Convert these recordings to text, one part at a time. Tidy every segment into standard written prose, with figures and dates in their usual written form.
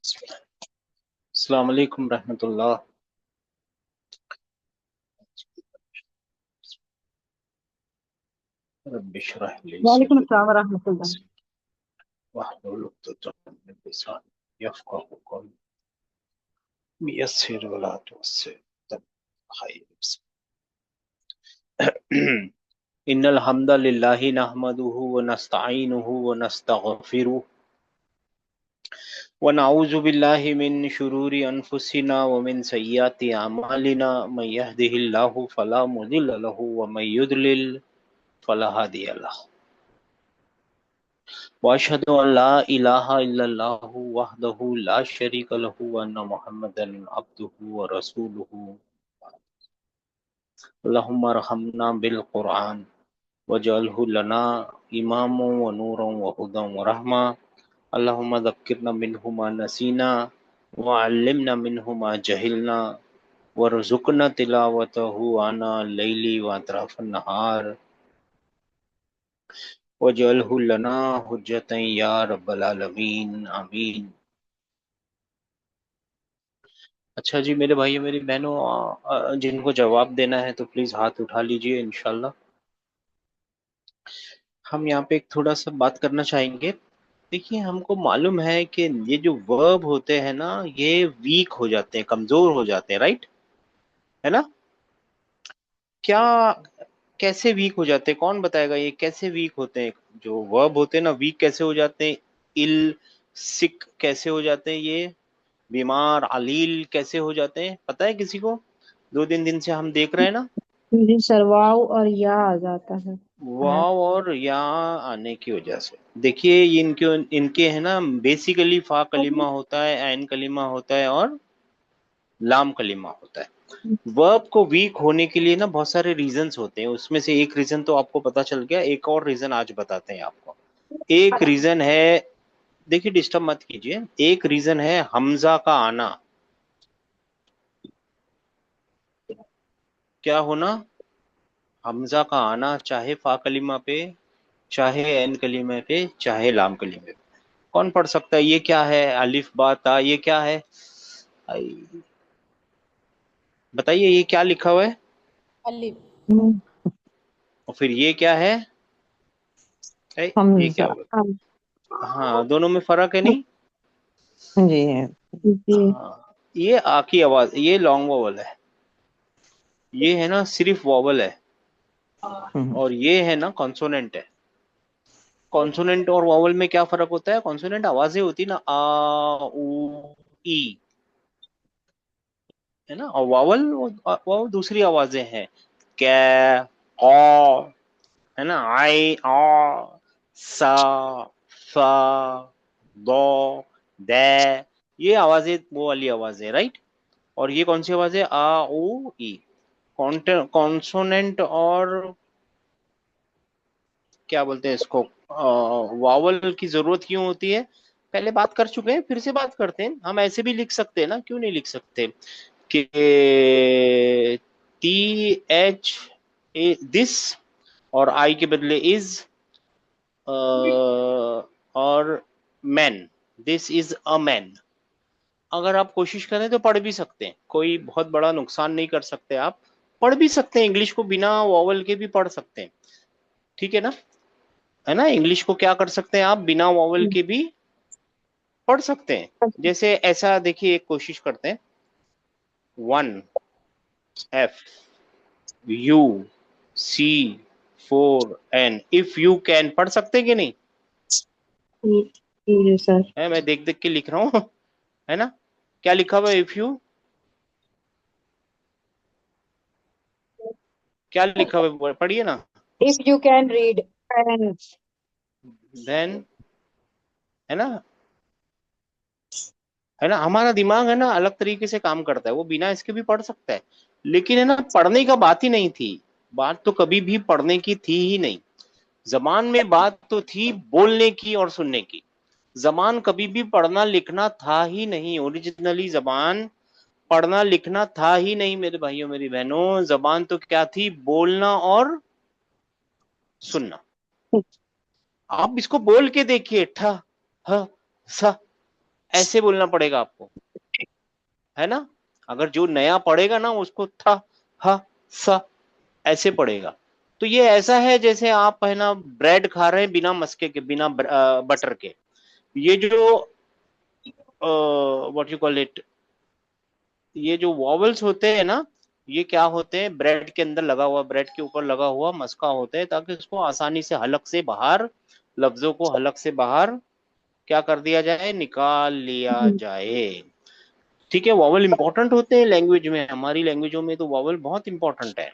अस्सलाम वालेकुम रहमतुल्लाह। रब्बि इश्रह ली वालेकुम सदरी अस्सलाम वरहमतुल्लाह। वहलुल उक़दतम मिन लिसानी यफ़क़हू क़ौली यस्सिर वला तुअस्सिर इन्नल हम्दलिल्लाहि नहमदुहु व नस्तईनुहु व नस्तगफिरुह व नऊज़ु बिल्लाहि मिन शुरूरि अनफुसिना व मिन सय्यिआति अमालिना मन यहदिहिल्लाहु फला मुदिल्ल लहु व मन युद्लिल फला हादिय लहु व अशहदु अन ला इलाहा इल्लल्लाहु वहदहु ला शरीका लहु व अन्ना मुहम्मदन अब्दुहु व रसूलुहु। अल्लाहुम्मा अरहमना बिल कुरआन वजअलहु लना इमामन व नूरन व हुदन व रहमा। अल्लाहुम्मा ज़क्किरना मिन्हु मा नसीना व अल्लिमना मिन्हु मा जहिलना वरज़ुक़ना तिलावतहु आना लैली व अतराफ़न नहार वजअलहु लना हुज्जतन या रब्बल आलमीन आमीन। अच्छा जी मेरे भाइयों मेरी बहनों, जिनको जवाब देना है तो प्लीज हाथ उठा लीजिए इंशाल्लाह। हम यहाँ पे एक थोड़ा सा बात करना चाहेंगे। देखिए, हमको मालूम है कि ये जो वर्ब होते हैं ना, ये वीक हो जाते हैं, कमजोर हो जाते हैं, राइट? है ना? क्या, कैसे वीक हो जाते हैं? कौन बताएगा ये कैसे वीक होते हैं? जो वर्ब होते हैं ना, वीक कैसे हो जाते हैं? इल, सिक कैसे हो जाते हैं? ये बीमार, अलील कैसे हो जाते हैं? पता है किसी को? 2-3 दिन से हम देख रहे हैं ना, जी सर, वाव और या आ जाता है। वाव और या आने की वजह से। देखिए, ये इनके इनके है ना, बेसिकली फा कलीमा होता है, ऐन कलीमा होता है और लाम कलीमा होता है। वर्ब को वीक होने के लिए ना बहुत सारे रीजंस होते हैं। उसमें से एक रीजन तो आपको पता चल गया, एक और रीजन आज बताते हैं आपको। एक रीजन है, देखिए डिस्टर्ब मत कीजिए, एक रीजन है हमजा का आना। क्या होना? हमजा का आना, चाहे फा कलीमा पे, चाहे एन कलीमे पे, चाहे लाम कलीमे पे। कौन पढ़ सकता है ये क्या है? अलिफ बा ता, ये क्या है? बताइए ये क्या लिखा हुआ है? अलिफ। हम्म, और फिर ये क्या है? ये क्या हमजा। होगा? हाँ, दोनों में फर्क है नहीं? जी जी। हाँ, ये आ की आवाज, ये लॉन्ग वोवल है, ये है ना सिर्फ वोवल है, और ये है ना कॉन्सोनेंट है। कॉन्सोनेंट और वोवल में क्या फर्क होता है? कॉन्सोनेंट आवाजें होती ना, आ उ ई, है ना, और वावल वो दूसरी आवाजें हैं, कै, कौ, है ना, आई, आ, सा, फा, दो, दे। ये आवाजें वो वाली आवाजें, राइट? और ये कौन सी आवाजें? आ उ ई। कॉन्सोनेंट और क्या बोलते हैं इसको, वावल की जरूरत क्यों होती है? पहले बात कर चुके हैं, फिर से बात करते हैं। हम ऐसे भी लिख सकते हैं ना, क्यों नहीं लिख सकते कि टी एच ए दिस, और आई के बदले इज, और man, this is a man. अगर आप कोशिश करें तो पढ़ भी सकते हैं, कोई बहुत बड़ा नुकसान नहीं कर सकते। आप पढ़ भी सकते हैं, इंग्लिश को बिना वॉवल के भी पढ़ सकते हैं, ठीक है ना? है ना, इंग्लिश को क्या कर सकते हैं आप? बिना वॉवल के भी पढ़ सकते हैं। जैसे ऐसा देखिए, एक कोशिश करते हैं, 1 FUC 4N, if you can, पढ़ सकते हैं कि नहीं? जी सर। है, मैं देख देख के लिख रहा हूँ है ना? क्या लिखा हुआ है? इफ यू, क्या लिखा हुआ है? पढ़िए ना। If you can read can. Then, है ना, है ना, हमारा दिमाग है ना अलग तरीके से काम करता है, वो बिना इसके भी पढ़ सकता है। लेकिन है ना, पढ़ने का बात ही नहीं थी, बात तो कभी भी पढ़ने की थी ही नहीं। जबान में बात तो थी बोलने की और सुनने की। जबान कभी भी पढ़ना लिखना था ही नहीं, ओरिजिनली जबान पढ़ना लिखना था ही नहीं मेरे भाइयों मेरी बहनों। जबान तो क्या थी? बोलना और सुनना। आप इसको बोल के देखिए, ठ, ह, स, ऐसे बोलना पड़ेगा आपको, है ना। अगर जो नया पढ़ेगा ना उसको था, हा, सा, ऐसे पड़ेगा। तो ये ऐसा है जैसे आप है ना ब्रेड खा रहे हैं बिना मस्के के, बिना बटर के। ये जो व्हाट यू कॉल इट, ये जो वॉवल्स होते हैं ना, ये क्या होते हैं, ब्रेड के अंदर लगा हुआ, ब्रेड के ऊपर लगा हुआ मस्का होता है, ताकि उसको आसानी से हलक से बाहर, लफ्जों को हलक से बाहर क्या कर दिया जाए, निकाल लिया जाए। ठीक है, वॉवल इंपॉर्टेंट होते हैं लैंग्वेज में, हमारी लैंग्वेजों में तो वॉवल बहुत इंपॉर्टेंट है।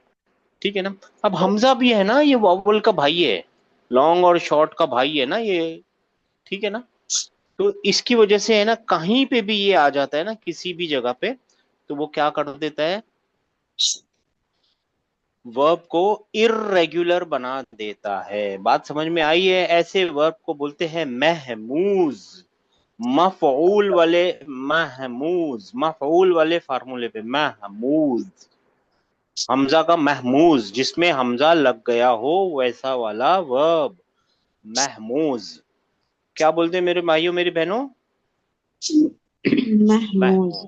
ठीक है ना। अब हमजा भी है ना, ये वॉवल का भाई है, लॉन्ग और शॉर्ट का भाई है ना ये। ठीक है ना। तो इसकी वजह से है ना, कहीं पे भी ये आ जाता है ना, किसी भी जगह पे, तो वो क्या कर देता है, वर्ब को इर्रेगुलर बना देता है। बात समझ में आई है। ऐसे वर्ब को बोलते हैं महमूज, मफऊल वाले, महमूज, मफऊल वाले फार्मूले पे महमूज, हमजा का महमूज, जिसमें हमजा लग गया हो वैसा वाला वर्ब, महमूज। क्या बोलते हैं मेरे भाइयों मेरी बहनों, महमूज। महमूज।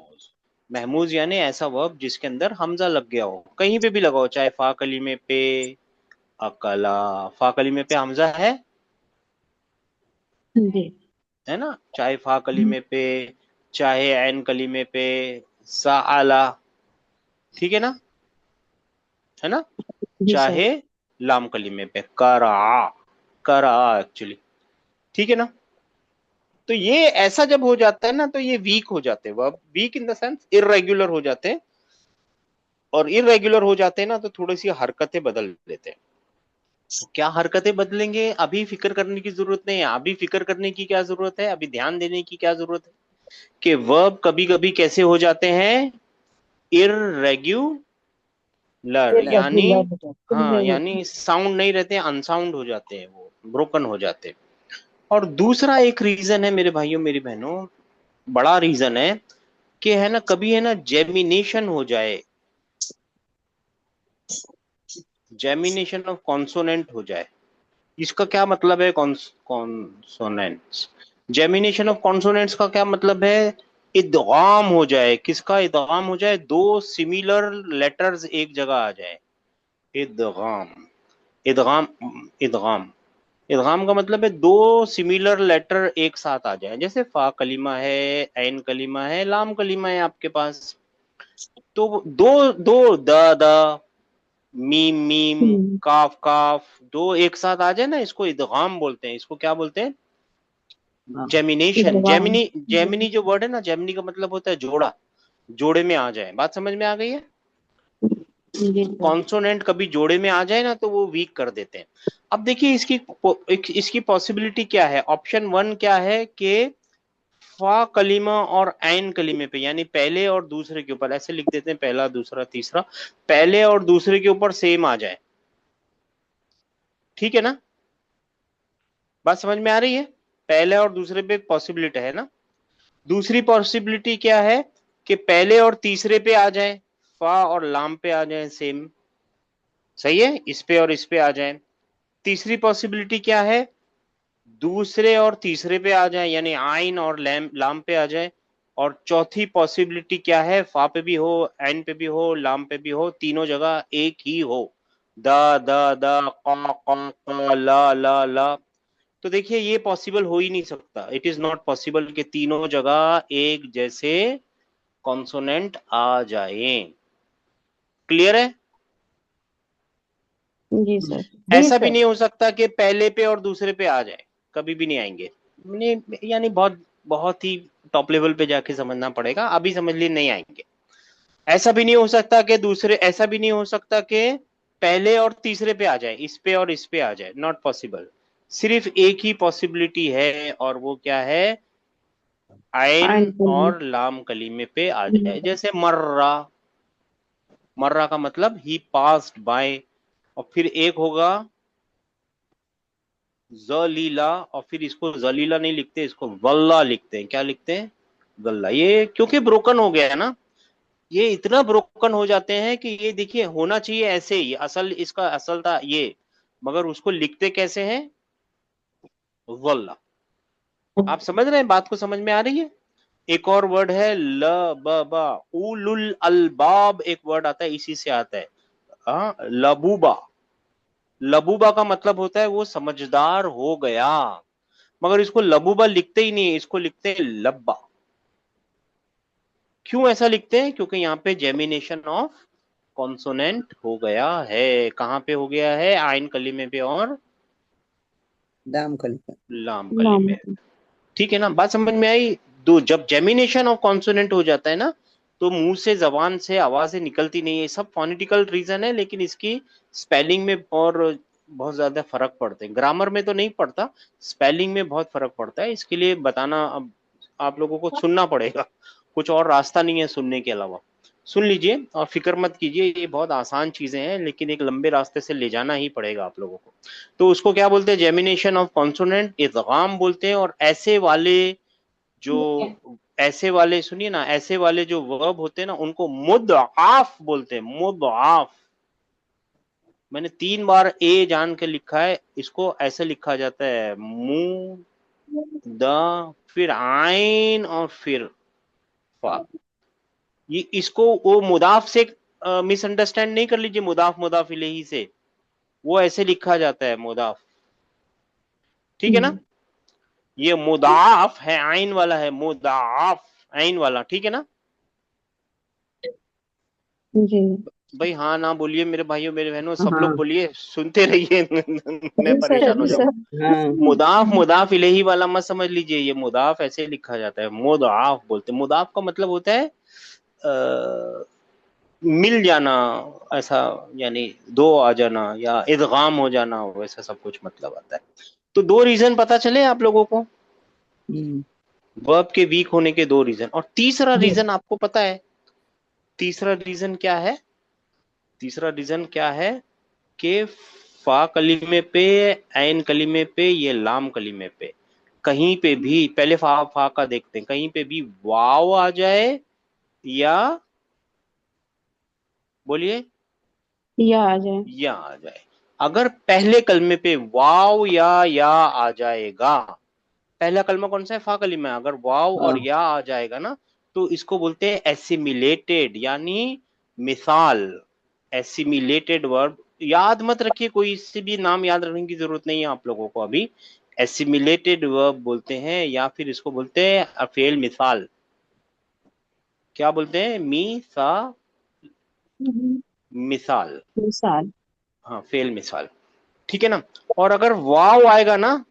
महमूज यानी ऐसा वर्ब जिसके अंदर हमजा लग गया हो, कहीं पे भी लगा हो, चाहे फा कलीमे पे, अकला, फा कलीमे पे हमजा जी। है ना, चाहे फा कलीमे पे, चाहे ऐन कलीमे पे, साला, ठीक है ना, है ना, जी सर। चाहे लाम कलीमे पे, करा, करा एक्चुअली। ठीक है ना। तो ये ऐसा जब हो जाता है ना, तो ये वीक हो जाते हैं verb, weak in the sense irregular हो जाते हैं। और इरेगुलर हो जाते हैं ना, तो थोड़ी सी हरकतें बदल देते हैं। तो क्या हरकतें बदलेंगे, अभी फिक्र करने की जरूरत नहीं है। अभी फिक्र करने की क्या जरूरत है, अभी ध्यान देने की क्या जरूरत है, कि वर्ब कभी कभी कैसे हो जाते हैं, इरेगुलर, यानी, इर्रेगुलर हो जाते हाँ, हैं। यानी साउंड नहीं रहते, अनसाउंड हो जाते हैं, वो ब्रोकन हो जाते हैं। और दूसरा एक रीजन है मेरे भाइयों मेरी बहनों, बड़ा रीजन है, कि है ना कभी है ना जेमिनेशन हो जाए, जेमिनेशन ऑफ कॉन्सोनेंट हो जाए। इसका क्या मतलब है, कॉन्सोनेंट्स, जेमिनेशन ऑफ कॉन्सोनेंट्स का क्या मतलब है, इदगाम हो जाए। किसका इदगाम हो जाए, दो सिमिलर लेटर्स एक जगह आ जाए, इदगाम, इदगाम, इदगाम, इदगाम का मतलब है दो सिमिलर लेटर एक साथ आ जाए। जैसे फा कलीमा है, ऐन कलीमा है, लाम कलीमा है आपके पास, तो दो दो द द, मीम मीम, हम्म। काफ काफ, दो एक साथ आ जाए ना, इसको इदगाम बोलते हैं। इसको क्या बोलते हैं, हाँ, जेमिनेशन। इर्रेगुलर। जेमिनी, जेमिनी जो वर्ड है ना, जेमिनी का मतलब होता है जोड़ा, जोड़े में आ जाए। बात समझ में आ गई है। जी सर। कॉन्सोनेंट कभी जोड़े में आ जाए ना, तो वो वीक कर देते हैं। अब देखिए इसकी पॉसिबिलिटी क्या है, ऑप्शन वन क्या है, कि फा कलीमा और ऐन कलीमे पे, यानी पहले और दूसरे के ऊपर, ऐसे लिख देते हैं, पहला दूसरा तीसरा, पहले और दूसरे के ऊपर सेम आ जाए। ठीक है ना, बात समझ में आ रही है। पहले और दूसरे पे पॉसिबिलिटी है ना। दूसरी पॉसिबिलिटी क्या है, कि पहले और तीसरे पे आ जाए, फा और लाम पे आ जाए सेम, सही है, इस पे और इस पे आ जाए। तीसरी पॉसिबिलिटी क्या है, दूसरे और तीसरे पे आ जाए, यानी आइन और लैम लाम पे आ जाए। और चौथी पॉसिबिलिटी क्या है, फा पे भी हो, आइन पे भी हो, लाम पे भी हो, तीनों जगह एक ही हो, द द द, क क क, ला। तो देखिए ये पॉसिबल हो ही नहीं सकता, इट इज नॉट पॉसिबल कि तीनों जगह एक जैसे कॉन्सोनेंट आ जाए। क्लियर है। जी सर। जी ऐसा भी सर। नहीं हो सकता कि पहले पे और दूसरे पे आ जाए, कभी भी नहीं आएंगे। यानी बहुत बहुत ही टॉप लेवल पे जाके समझना पड़ेगा, अभी समझ लिए नहीं आएंगे। ऐसा भी नहीं हो सकता कि दूसरे, ऐसा भी नहीं हो सकता कि पहले और तीसरे पे आ जाए, इस पे और इस पे आ जाए, नॉट पॉसिबल। सिर्फ एक ही पॉसिबिलिटी है, और वो क्या है, आइन आइन कलीम। और लाम कलीमे पे आ जाए। जैसे मर्रा, मर्रा का मतलब ही पास्ड बाय, और फिर एक होगा जलीला, और फिर इसको जलीला नहीं लिखते, इसको वल्ला लिखते हैं। क्या लिखते हैं, वल्ला। ये क्योंकि ब्रोकन हो गया है ना, ये इतना ब्रोकन हो जाते हैं कि ये देखिए होना चाहिए ऐसे ही, असल इसका असल था ये, मगर उसको लिखते कैसे हैं, वल्ला। आप समझ रहे हैं, बात को समझ में आ रही है। एक और वर्ड है ल ब बा, उलुल अलबाब, एक वर्ड आता है इसी से आता है। हाँ, लबूबा। लबूबा का मतलब होता है वो समझदार हो गया, मगर इसको लबूबा लिखते ही नहीं है, इसको लिखते हैं लब्बा। क्यों ऐसा लिखते हैं? क्योंकि यहाँ पे जेमिनेशन ऑफ कॉन्सोनेंट हो गया है। कहाँ पे हो गया है? आइन कलीमे पे और दाम खलीफा। लाम कलीम नाम। में। ठीक है ना, बात समझ में आई? दो, जब जेमिनेशन ऑफ कॉन्सोनेंट हो जाता है ना, तो मुंह से जबान से आवाजें निकलती नहीं है। सब फोनेटिकल रीजन है, लेकिन इसकी स्पेलिंग में और बहुत ज्यादा फर्क पड़ते हैं। ग्रामर में तो नहीं पड़ता, स्पेलिंग में बहुत फर्क पड़ता है। इसके लिए बताना अब आप लोगों को सुनना पड़ेगा, कुछ और रास्ता नहीं है सुनने के अलावा। सुन लीजिए और फिक्र मत कीजिए, ये बहुत आसान चीजें हैं, लेकिन एक लंबे रास्ते से ले जाना ही पड़ेगा आप लोगों को। तो उसको क्या बोलते हैं? जेमिनेशन ऑफ कॉन्सोनेंट, इदगाम बोलते हैं। और ऐसे वाले जो, ऐसे वाले सुनिए ना, ऐसे वाले जो वर्ब होते हैं ना, उनको मुदआफ बोलते हैं। मुदआफ। मैंने 3 बार ए जान के लिखा है, इसको ऐसे लिखा जाता है, मु द, फिर आइन और फिर फा। ये इसको वो मुदाफ से मिसअंडरस्टैंड नहीं कर लीजिए, मुदाफ मुदाफ इलेही से। वो ऐसे लिखा जाता है, मुदाफ। ठीक है ना? ये मुदाफ है, आइन वाला है, मुदाफ आइन वाला। ठीक है ना? जी। भाई हाँ ना बोलिए मेरे भाइयों मेरे बहनों, सब लोग हाँ। बोलिए, सुनते रहिए। मैं जी सर, परेशान हो जी जाऊँ। सर। हाँ। मुदाफ मुदाफ इलेही वाला मत समझ लीजिए, ये मुदाफ ऐसे लिखा जाता है, मुदाफ बोलते हैं। मुदाफ का मतलब होता है मिल जाना, ऐसा, यानी दो आ जाना या इदगाम हो जाना, वैसा सब कुछ मतलब आता है। तो दो रीजन पता चले आप लोगों को, हम्म। वर्ब के वीक होने के दो रीजन। और तीसरा जी। रीजन आपको पता है? तीसरा रीजन क्या है? तीसरा रीजन क्या है? कि फा कलीमे पे, ऐन कलीमे पे, ये लाम कलीमे पे, कहीं पे भी, पहले फा फा का देखते हैं, कहीं पे भी वाव आ जाए या, बोलिए, या आ जाए। या आ जाए। अगर पहले कलमे पे वाव या आ जाएगा, पहला कलमा कौन सा है? फा कलीमा है। अगर वाव और हाँ। या आ जाएगा ना, तो इसको बोलते हैं एसिमिलेटेड, यानी मिसाल। एसिमिलेटेड वर्ब याद मत रखिए, कोई इससे भी नाम याद रखने की जरूरत नहीं है आप लोगों को अभी। एसिमिलेटेड वर्ब बोलते हैं, या फिर इसको बोलते हैं अफेल मिसाल। क्या बोलते हैं? मी सा हम्म, मिसाल। मिसाल। हाँ, फेल मिसाल। ठीक है ना? और अगर वाव आएगा ना,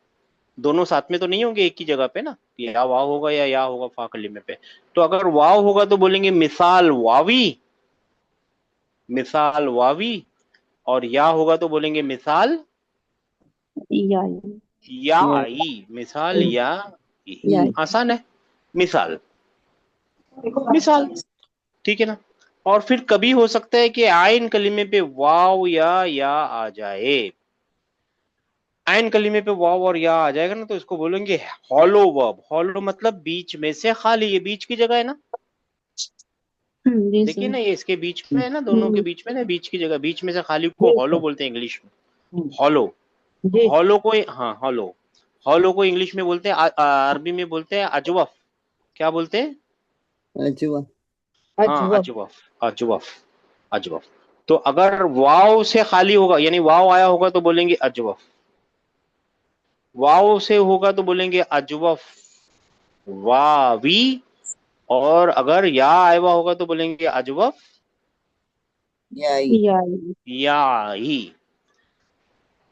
दोनों साथ में तो नहीं होंगे एक ही जगह पे ना, या वाव होगा या होगा फा कलीमे पे। तो अगर वाव होगा तो बोलेंगे मिसाल वावी, मिसाल वावी। और या होगा तो बोलेंगे मिसाल या। या या। ई, मिसाल या ई। या। आसान है, मिसाल, मिसाल। ठीक है ना? और फिर कभी हो सकता है कि आइन कलीमे पे वाव या आ जाए। आइन कलीमे पे वाव और या आ जाएगा ना, तो इसको बोलेंगे हॉलो वर्ब। हॉलो मतलब बीच में से खाली, ये बीच की जगह है ना, जी देखिए सर। ना, ये इसके बीच में है ना, दोनों के बीच में ना, बीच की जगह, बीच में से खाली को जी हॉलो सर। बोलते हैं इंग्लिश में। हॉलो। जी। हॉलो को, हाँ हॉलो, हॉलो को इंग्लिश में बोलते हैं, अरबी में बोलते हैं अजवफ। क्या बोलते हैं? अजवा। हाँ, अजवा। अजवफ, अजवफ, अजवफ। तो अगर वाव से खाली होगा, यानी वाव आया होगा तो बोलेंगे अजवफ। वाव से होगा तो बोलेंगे अजवफ वावी। और अगर या आया हुआ होगा तो बोलेंगे अजवफ याई। याही।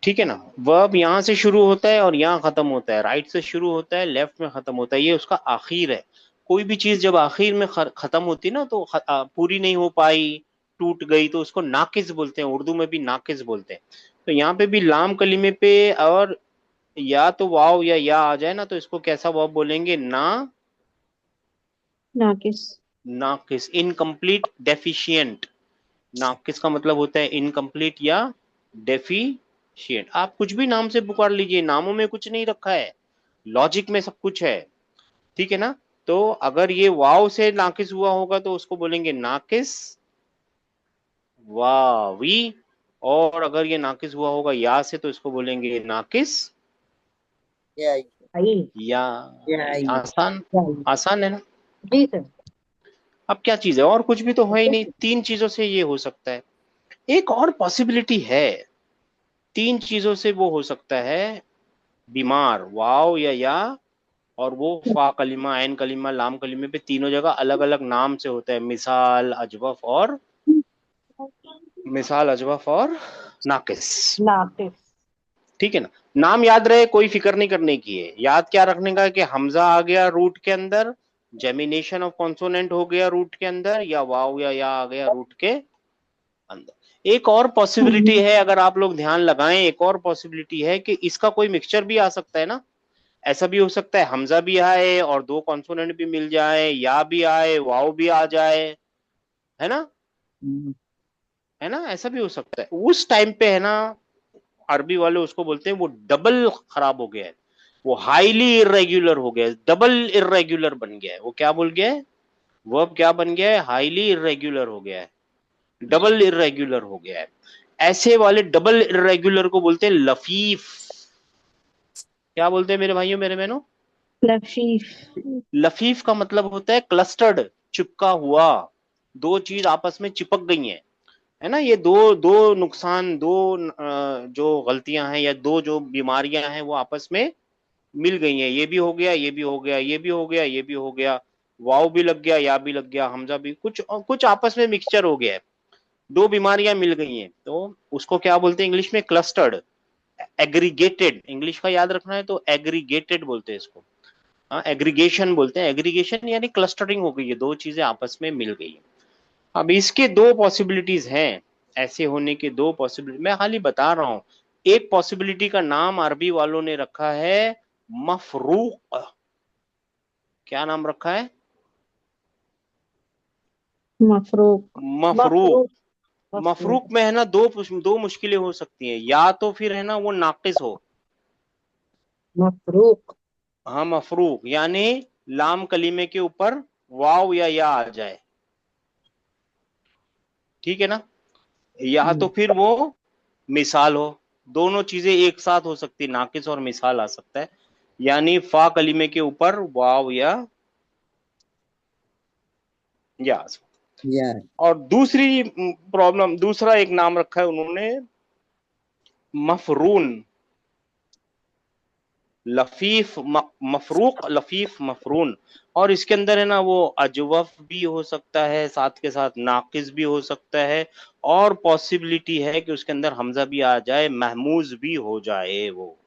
ठीक है ना? वर्ब यहाँ से शुरू होता है और यहाँ खत्म होता है, राइट से शुरू होता है, लेफ्ट में खत्म होता है, ये उसका आखिर है। कोई भी चीज जब आखिर में खत्म होती है ना, तो पूरी नहीं हो पाई, टूट गई, तो उसको नाकिस बोलते हैं, उर्दू में भी नाकिस बोलते हैं। तो यहाँ पे भी लाम कलीमे पे और या तो वाव या आ जाए ना, तो इसको कैसा वर्ब बोलेंगे? ना, नाकिस। नाकिस, इनकम्प्लीट, डेफिशिएंट। नाकिस का मतलब होता है इनकम्प्लीट या डेफिशिएंट। आप कुछ भी नाम से पुकार लीजिए, नामों में कुछ नहीं रखा है, लॉजिक में सब कुछ है। ठीक है ना? तो अगर ये वाव से नाकिस हुआ होगा तो उसको बोलेंगे नाकिस वावी। और अगर ये नाकिस हुआ होगा या से, तो इसको बोलेंगे नाकिस याई। या। याई। आसान, याई। आसान है ना? जी सर। अब क्या चीज है, और कुछ भी तो है ही नहीं, तीन चीजों से ये हो सकता है। एक और पॉसिबिलिटी है, तीन चीजों से वो हो सकता है बीमार, वाव या, और वो फा कलिमा, ऐन कलिमा, लाम कलिमे पे तीनों जगह अलग अलग नाम से होता है, मिसाल अजवफ और नाकिस। नाटिस। ठीक है ना। नाम याद रहे, कोई फिक्र नहीं करने की है, याद क्या रखने का है कि हमजा आ गया रूट के अंदर, जेमिनेशन ऑफ कॉन्सोनेंट हो गया रूट के अंदर, या वाव या आ गया रूट के अंदर। एक और पॉसिबिलिटी है, अगर आप लोग ध्यान लगाएं, एक और पॉसिबिलिटी है कि इसका कोई मिक्सचर भी आ सकता है ना। ऐसा भी हो सकता है हमजा भी आए और दो कॉन्सोनेंट भी मिल जाए, या भी आए वाव भी आ जाए, है ना। हम्म, है ना, ऐसा भी हो सकता है उस टाइम पे, है ना। अरबी वाले उसको बोलते हैं वो डबल खराब हो गया है, वो हाईली इरेग्युलर हो गया है, डबल इरेग्युलर बन गया है। वो क्या बोल गया है, वर्ब क्या बन गया है, हाईली इरेग्युलर हो गया है, डबल इरेग्युलर हो गया है। ऐसे वाले डबल इरेग्युलर को बोलते हैं लफीफ। क्या बोलते हैं मेरे भाइयों मेरे बहनों, लफीफ। लफीफ का मतलब होता है क्लस्टर्ड, चिपका हुआ, दो चीज आपस में चिपक गई हैं, है ना। ये दो दो नुकसान, दो जो गलतियां हैं या दो जो बीमारियां हैं वो आपस में मिल गई हैं, ये भी हो गया, ये भी हो गया, ये भी हो गया, ये भी हो गया, वाव भी लग गया, या भी लग गया, हमजा भी, कुछ कुछ आपस में मिक्सचर हो गया है, दो बीमारियां मिल गई हैं, तो उसको क्या बोलते हैं इंग्लिश में, क्लस्टर्ड, एग्रीगेटेड। इंग्लिश का याद रखना है तो एग्रीगेटेड बोलते हैं इसको। हाँ, एग्रीगेशन बोलते हैं, एग्रीगेशन यानी क्लस्टरिंग हो गई है, दो चीजें आपस में मिल गई है। अब इसके दो पॉसिबिलिटीज हैं, ऐसे होने के दो पॉसिबिलिटी मैं खाली बता रहा हूं। एक पॉसिबिलिटी का नाम अरबी वालों ने रखा है मफरूक। क्या नाम रखा है, मफरूक। मफरूक। मफरूक। मफरूक मफरूक। में है ना दो दो मुश्किलें हो सकती हैं, या तो फिर है ना वो नाकिस हो। मफरूक। हाँ, मफरूक यानी लाम कलीमे के ऊपर वाव या आ जाए, ठीक है ना। या तो फिर वो मिसाल हो, दोनों चीजें एक साथ हो सकती है, नाकिस और मिसाल आ सकता है, यानी फा कलीमे के ऊपर वाव या आ सकता या। है। और दूसरी प्रॉब्लम, दूसरा एक नाम रखा है उन्होंने मफरून, लफीफ मफरूक, लफीफ मफरून। और इसके अंदर है ना वो अजवफ भी हो सकता है, साथ के साथ नाकिस भी हो सकता है, और पॉसिबिलिटी है कि उसके अंदर हमजा भी आ जाए, महमूज भी हो जाए वो,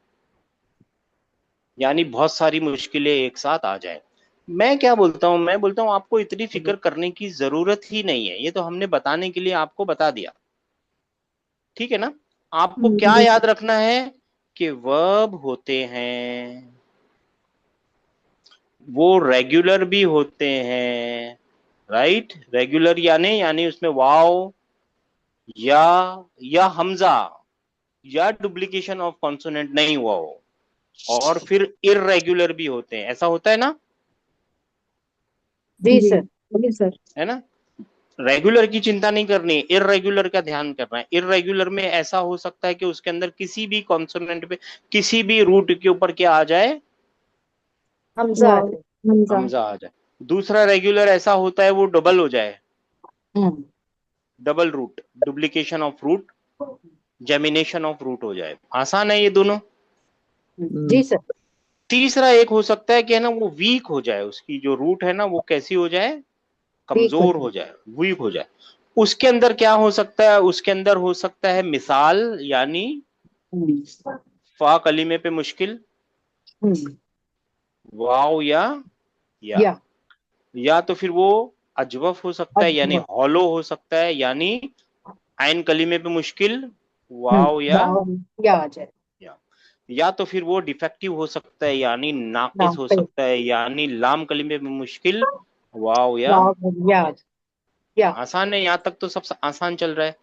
यानी बहुत सारी मुश्किलें एक साथ आ जाए। मैं क्या बोलता हूं, मैं बोलता हूं आपको इतनी फिक्र करने की जरूरत ही नहीं है, ये तो हमने बताने के लिए आपको बता दिया, ठीक है ना। आपको क्या जी। याद रखना है कि वर्ब होते हैं, वो रेगुलर भी होते हैं, राइट। रेगुलर यानी उसमें वाव या हमजा या डुप्लीकेशन ऑफ कॉन्सोनेंट नहीं हुआ हो, और फिर इरेगुलर भी होते हैं, ऐसा होता है ना, जी सर। जी सर। है ना। रेगुलर की चिंता नहीं करनी, इरेगुलर का ध्यान करना है। इरेगुलर में ऐसा हो सकता है कि उसके अंदर किसी भी कॉन्सोनेंट पे, किसी भी रूट के ऊपर क्या आ जाए, हमजा आ जाए। हमजा। हमजा आ जाए। दूसरा रेगुलर ऐसा होता है वो डबल हो जाए, hmm. Double root, duplication of root, gemination of root हो जाए। आसान है ये दोनों। जी सर। तीसरा एक हो सकता है कि है ना वो वीक हो जाए, उसकी जो रूट है ना वो कैसी हो जाए, ठीक हो कमजोर हो जाए, वीक हो जाए। उसके अंदर क्या हो सकता है, उसके अंदर हो सकता है मिसाल, यानी जाए। फा कलीमे पे मुश्किल, हम्म। वाव या या। या तो फिर वो अजवफ हो सकता है, यानी अजवा। हॉलो हो सकता है, यानी आइन कलीमे पे मुश्किल, वाव वाव या आ जाए। या या तो फिर वो डिफेक्टिव हो सकता है, यानी नाकिस नाम हो पे। सकता है, यानी लाम कलीमे पे मुश्किल, वाव वाव या आ जाए। या। आसान है, यहाँ तक तो सब आसान चल रहा है।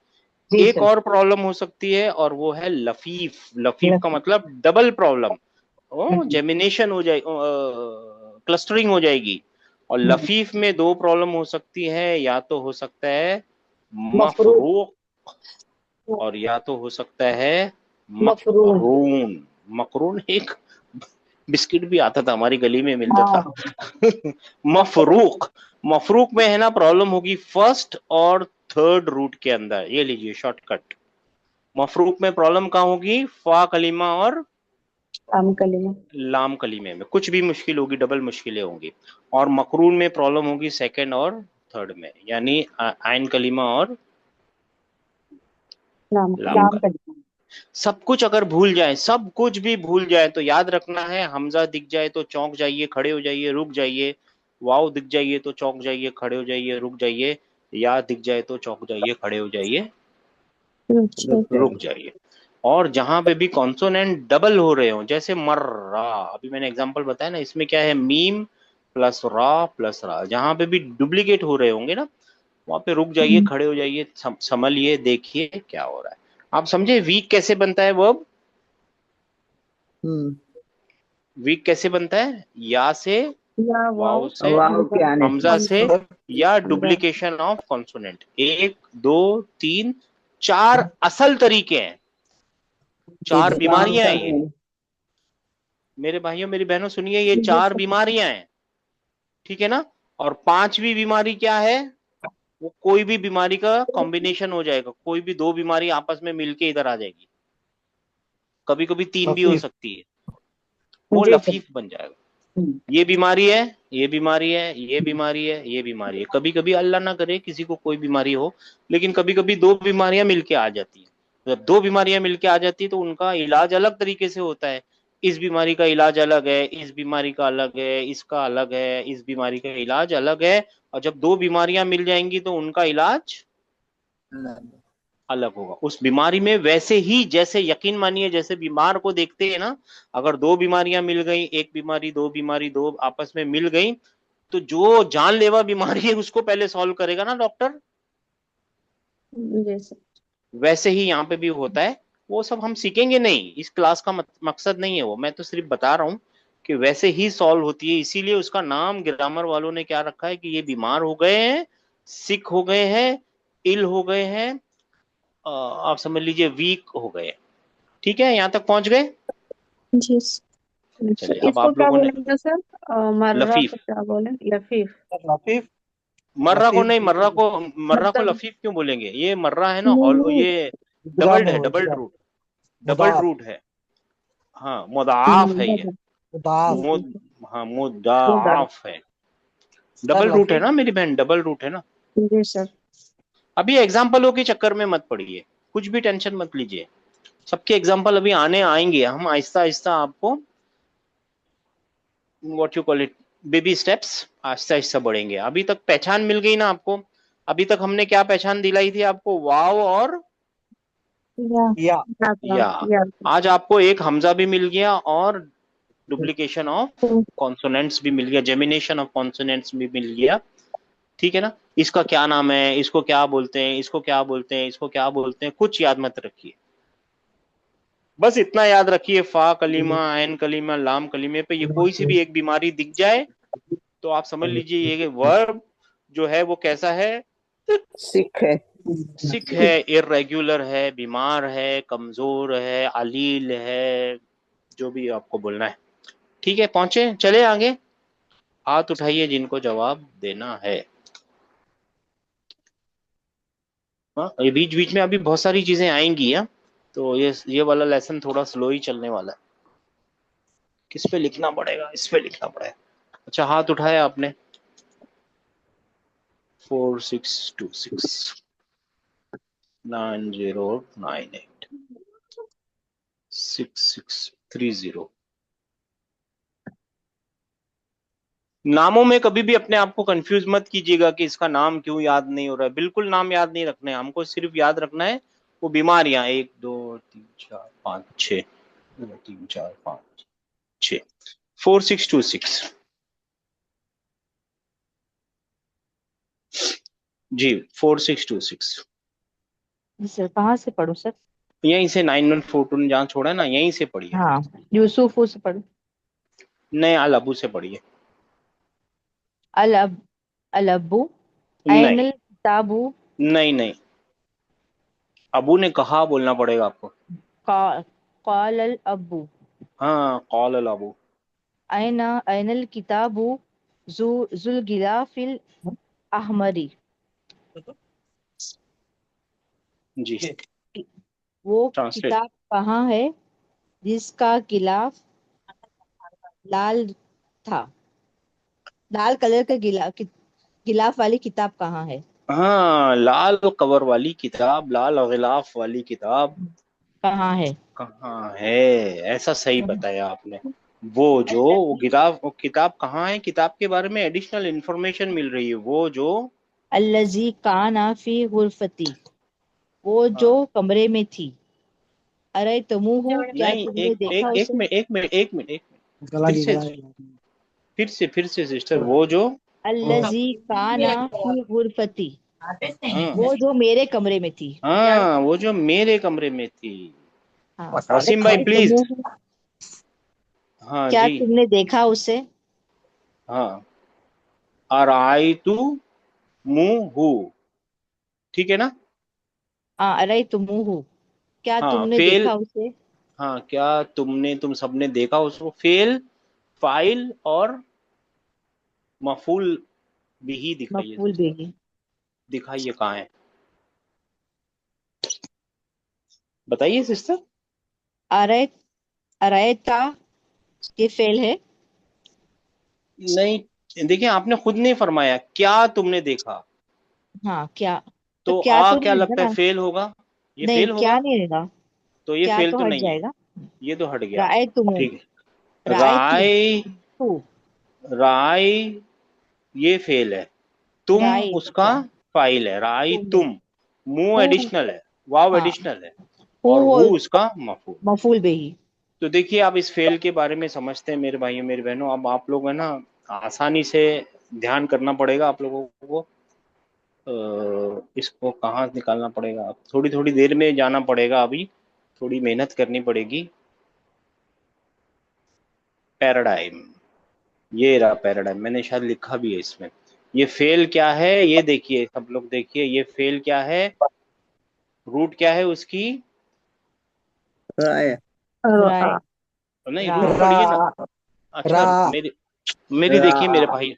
जी एक सर। और प्रॉब्लम हो सकती है और वो है लफीफ। लफीफ का लफ- मतलब डबल प्रॉब्लम, ओ हम्म। जेमिनेशन हो जाए, क्लस्टरिंग हो जाएगी। और हम्म। लफीफ में दो प्रॉब्लम हो सकती है, या तो हो सकता है मफरूक। मफरूक, और या तो हो सकता है मफरून। मकरून। मकरून एक बिस्किट भी आता था, हमारी गली में मिलता था। हाँ। मफरूक, मफरूक में है ना प्रॉब्लम होगी फर्स्ट और थर्ड रूट के अंदर, ये लीजिए शॉर्टकट। मफरूक में प्रॉब्लम कहाँ होगी, फा कलीमा और आम कलीमा। लाम कलीमे में कुछ भी मुश्किल होगी, डबल मुश्किलें होंगी। और मकरून में प्रॉब्लम होगी सेकंड और थर्ड में, यानी आयन कलीमा और नाम लाम नाम का। कलीमा। सब कुछ अगर भूल जाए, सब कुछ भी भूल जाए, तो याद रखना है, हमजा दिख जाए तो चौंक जाइए, खड़े हो जाइए, रुक जाइए। वाव दिख जाइए तो चौंक जाइए, खड़े हो जाइए, रुक जाइए। या दिख जाए तो चौंक जाइए, खड़े हो जाइए, अच्छा रुक सर। जाइए। और जहां पे भी कॉन्सोनेंट डबल हो रहे हो, जैसे मर्रा, अभी मैंने एग्जांपल बताया ना, इसमें क्या है, मीम प्लस रा, जहां पे भी डुप्लीकेट हो रहे होंगे ना, वहां पे रुक जाइए, खड़े हो जाइए, समझिए, देखिए क्या हो रहा है। आप समझे वीक कैसे बनता है वर्ब, हम्म। वीक कैसे बनता है, या से, या वाव वाव से, वाव के आने हमजा से, से। या डुप्लीकेशन ऑफ कॉन्सोनेंट। एक, दो, तीन, चार असल तरीके हैं, चार बीमारियां हैं ये। एग्जाम्पल। मेरे भाइयों मेरी बहनों सुनिए, ये चार बीमारियां हैं, ठीक है ना। और पांचवी बीमारी क्या है, वो कोई भी बीमारी का कॉम्बिनेशन हो जाएगा, कोई भी दो बीमारी आपस में मिलके इधर आ जाएगी, कभी कभी तीन भी हो लतीफ। सकती है, वो जी सर। लफीफ बन जाएगा। ये बीमारी है, ये बीमारी है, ये बीमारी है, ये बीमारी है, कभी कभी अल्लाह ना करे किसी को कोई बीमारी हो, लेकिन कभी कभी दो बीमारियां मिलके आ जाती हैं। जब दो बीमारियां मिलके आ जाती है तो उनका इलाज अलग तरीके से होता है। इस बीमारी का इलाज अलग है, इस बीमारी का अलग है, इसका अलग है, इस बीमारी का इलाज अलग है। और जब दो बीमारियां मिल जाएंगी तो उनका इलाज अलग होगा उस बीमारी में। वैसे ही जैसे यकीन मानिए, जैसे बीमार को देखते हैं ना, अगर दो बीमारियां मिल गई, एक बीमारी दो आपस में मिल गई, तो जो जानलेवा बीमारी है उसको पहले सॉल्व करेगा ना डॉक्टर। जी सर। वैसे ही यहाँ पे भी होता है। वो सब हम सीखेंगे नहीं, इस क्लास का मकसद नहीं है वो, मैं तो सिर्फ बता रहा हूँ कि वैसे ही सॉल्व होती है। इसीलिए उसका नाम ग्रामर वालों ने क्या रखा है कि ये बीमार हो गए हैं, सिक हो गए हैं, इल हो गए हैं, आप समझ लीजिए वीक हो गए। ठीक है, यहाँ तक पहुंच गए। जी सर। चलिए अब इसको आप क्या लोगों ने, बोलेंगे सर? मर्रा लफीफ, को क्या बोले? लफीफ। लतीफ। मर्रा को लतीफ नहीं, मर्रा को मतलब लफीफ क्यों बोलेंगे, ये मर्रा है ना, नहीं हॉल नहीं। ये इदगाम डबल्ड है, हो, डबल इदगाम। रूट, डबल मुदाफ। रूट है। हाँ मुदाफ है ये, बता। मुदाफ। मुद, हाँ वो दर। मुदाफ है, सर डबल रूट है लतीफ। ना मेरी बहन, डबल रूट है ना। जी सर। अभी एग्जाम्पलों के चक्कर में मत पड़िए, कुछ भी टेंशन मत लीजिए, सबके एग्जाम्पल अभी आने आएंगे, हम आहिस्ता आहिस्ता आपको, what you call it, baby steps, Aahista Aahista बढ़ेंगे। अभी तक पहचान मिल गई ना आपको, अभी तक हमने क्या पहचान दिलाई थी आपको, वाव और या या। या। या। आज आपको एक हमजा भी मिल गया और डुप्लीकेशन ऑफ कॉन्सोनेंट्स भी मिल गया, जेमिनेशन ऑफ कॉन्सोनेंट्स भी मिल गया। ठीक है ना। इसका क्या नाम है, इसको क्या बोलते हैं, इसको क्या बोलते हैं, इसको क्या बोलते हैं, कुछ याद मत रखिए, बस इतना याद रखिए, फा कलीमा, ऐन कलीमा, लाम कलीमे पे ये कोई सी भी एक बीमारी दिख जाए तो आप समझ लीजिए ये वर्ब जो है वो कैसा है, सिख है। सिक है, इरेगुलर है, बीमार है, कमजोर है, अलील है, जो भी आपको बोलना है। ठीक है, पहुंचे, चले आगे, हाथ उठाइए जिनको जवाब देना है। हाँ, ये बीच बीच में अभी बहुत सारी चीजें आएंगी, हाँ, तो ये वाला लेसन थोड़ा स्लो ही चलने वाला है। किस पे लिखना पड़ेगा, इस पे लिखना पड़ेगा। अच्छा हाथ उठाया आपने, 4626 9098 6630। नामों में कभी भी अपने आप को कंफ्यूज मत कीजिएगा कि इसका नाम क्यों याद नहीं हो रहा है, बिल्कुल नाम याद नहीं रखने हैं हमको, सिर्फ याद रखना है वो बीमारियां, 1 2 3 4 5 6, 2 3 4 5 6, 4626। जी 4626। जी सर, कहाँ से पढ़ूं सर? यहीं से 9142 जहाँ छोड़ा है ना, यहीं से पढ़िए। हाँ, यूसुफू से पढ़ूं। नए अल अबू से पढ़िए। अल अब, अल अब्बू, नहीं ऐनल किताबू। नहीं नहीं, अबू ने कहा बोलना पड़ेगा आपको। का, काल अल अब्बू। हाँ कौल अल अबू। आयना आयनल किताबु जुल गिलाफिल अहमरी। जी वो ट्रांसलेट। किताब कहाँ है जिसका गिलाफ लाल था। लाल कलर का गिलाफ वाली किताब कहाँ है। हाँ, लाल कवर वाली किताब, लाल गिलाफ वाली किताब कहाँ है। कहाँ है। ऐसा सही बताया आपने। वो किताब, वो किताब कहाँ है, किताब के बारे में एडिशनल इंफॉर्मेशन मिल रही है। वो जो, अल्लजी काना फी गुरफती। वो जो हाँ, कमरे में थी। अरे तुमुहु क्या नहीं, तुमने एक देखा एक एक उसे। मिनट, एक मिनट, एक मिनट, एक मिनट, गला फिर की से, गला फिर से सिस्टर, वो जो, अल्लजी काना फी गुरफती। हाँ, वो जो मेरे कमरे में थी। हाँ, वो जो मेरे कमरे में थी। हाँ। मसाले वसीम भाई अरे प्लीज। तुमुहु हाँ क्या जी। तुमने देखा उसे। हाँ, अराई तू मुहू, ठीक है ना। हाँ अरे तुमुहु क्या हाँ तुमने फेल। देखा उसे। हाँ, क्या तुम सबने देखा उसको। फेल, फाइल और मफूल भी दिखाइए मफूल सिस्टर। बेगी। दिखाइए कहाँ है, बताइए सिस्टर। अरे अरेता ये फेल है। नहीं, देखिए आपने खुद ने फरमाया क्या तुमने देखा, हाँ क्या। तो तो क्या आ तो क्या नहीं लगता रहेगा है, ना। फेल होगा। ये नहीं फेल क्या होगा, नहीं रहेगा। तो ये क्या फेल तो तो हट नहीं है। जाएगा। ये तो हट गया। राय तुम। ठीक है। राय तू राय, तू राय ये फेल है, तुम राय उसका अच्छा। फाइल है। राय तुम तुम, मुंह हु एडिशनल है, वाव हाँ एडिशनल है, हु और वो हु उसका मफूल। मफूल बेही। तो देखिए आप इस फेल के बारे में समझते हैं मेरे भाइयों मेरे बहनों। अब आप लोग है ना, आसानी से ध्यान करना पड़ेगा आप लोगों को। इसको कहाँ निकालना पड़ेगा, अब थोड़ी थोड़ी देर में जाना पड़ेगा, अभी थोड़ी मेहनत करनी पड़ेगी। पैराडाइम, ये रहा पैराडाइम, मैंने शायद लिखा भी है इसमें। ये फेल क्या है, ये देखिए सब लोग देखिए, ये फेल क्या है, रूट क्या है उसकी। राय राय नहीं, रा रूट रा पढ़िए ना। अच्छा, रा मेरी मेरी रा देखिए मेरे भाई।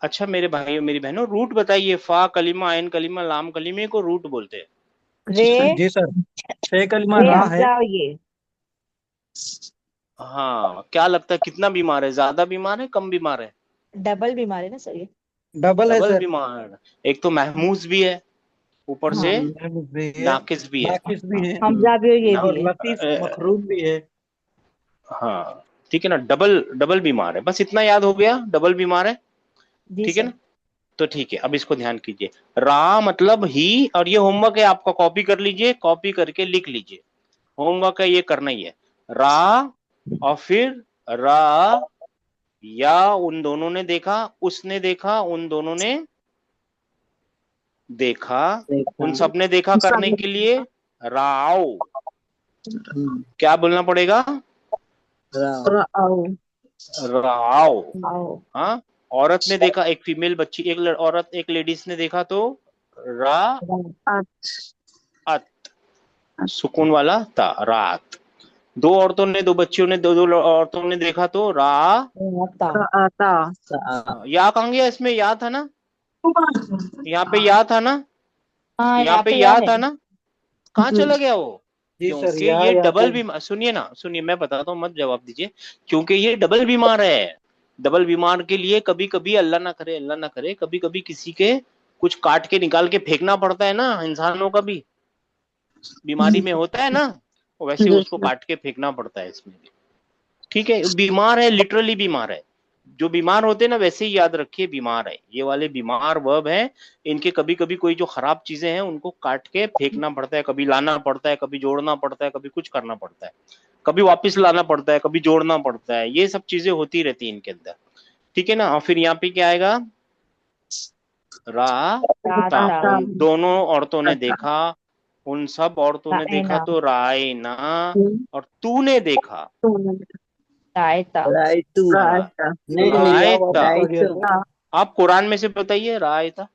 अच्छा मेरे भाइयों मेरी बहनों, रूट बताइए। फा कलीमा, आइन कलीमा, लाम कलीमे को रूट बोलते हैं। रे जी सर। छह कलमा रे रा है। हमजा ये हाँ, क्या लगता है कितना बीमार है, ज्यादा बीमार है, कम बीमार है। डबल बीमारी ना सर ये। डबल है डबल सर। बीमार। एक तो महमूज भी है, ऊपर हाँ से महमूद भी है। नाकिस भी है। नाकिस भी है। हमजा भी और ये ना, भी और है। लतीफ मखरूम भी है। हाँ ठीक है ना, डबल डबल बीमार है, बस इतना याद हो गया, डबल बीमार है। जी ठीक है सर। ना। तो ठीक है, अब इसको ध्यान कीजिए। रा मतलब ही, और ये होमवर्क है आपका, कॉपी कर लीजिए, कॉपी करके लिख लीजिए। होमवर्क है, ये करना ही है। रा, और फिर रा, या उन दोनों ने देखा, उसने देखा, उन दोनों ने देखा, देखा। उन सब ने देखा करने के लिए राव, क्या बोलना पड़ेगा, रा आओ राव। आओ। हाँ, औरत ने देखा, एक फीमेल बच्ची, एक औरत, एक लेडीज ने देखा, तो रा अत, सुकून वाला था, रात। दो औरतों ने, दो बच्चियों ने, दो औरतों ने देखा, तो रा, आता आता या कहाँ गया, इसमें या था ना, यहाँ पे या था ना, हाँ यहाँ यहाँ पे पे या या है। था ना, कहाँ चला गया वो। जी सर। क्योंकि यहाँ ये यहाँ डबल पे बीमार, सुनिए ना, सुनिए मैं बताता हूँ, मत जवाब दीजिए। क्योंकि ये डबल बीमार है। डबल बीमार के लिए कभी कभी, अल्लाह ना करे, अल्लाह ना करे, कभी कभी किसी के कुछ काट के निकाल के फेंकना पड़ता है ना, इंसानों का भी बीमारी में होता है ना, वैसे उसको काट के फेंकना पड़ता है इसमें भी। ठीक है, बीमार है, लिटरली बीमार है। जो बीमार होते हैं ना, वैसे ही याद रखिए, बीमार है, ये वाले बीमार वर्ब है। इनके कभी कभी कोई जो खराब चीजें हैं उनको काट के फेंकना पड़ता है, कभी लाना पड़ता है, कभी जोड़ना पड़ता है, कभी कुछ करना पड़ता है, कभी वापस लाना पड़ता है, कभी जोड़ना पड़ता है, ये सब चीजें होती रहती है इनके अंदर। ठीक है ना। और फिर यहाँ पे क्या आएगा, रा ता, राता उन दोनों औरतों ने देखा, उन सब औरतों ने देखा, रायना तो राय ना, और तूने देखा, रायता रायतू। हाँ, नहीं नहीं, राय वापस था। पढ़िए सर। आप कुरान में से बताइए, राय था।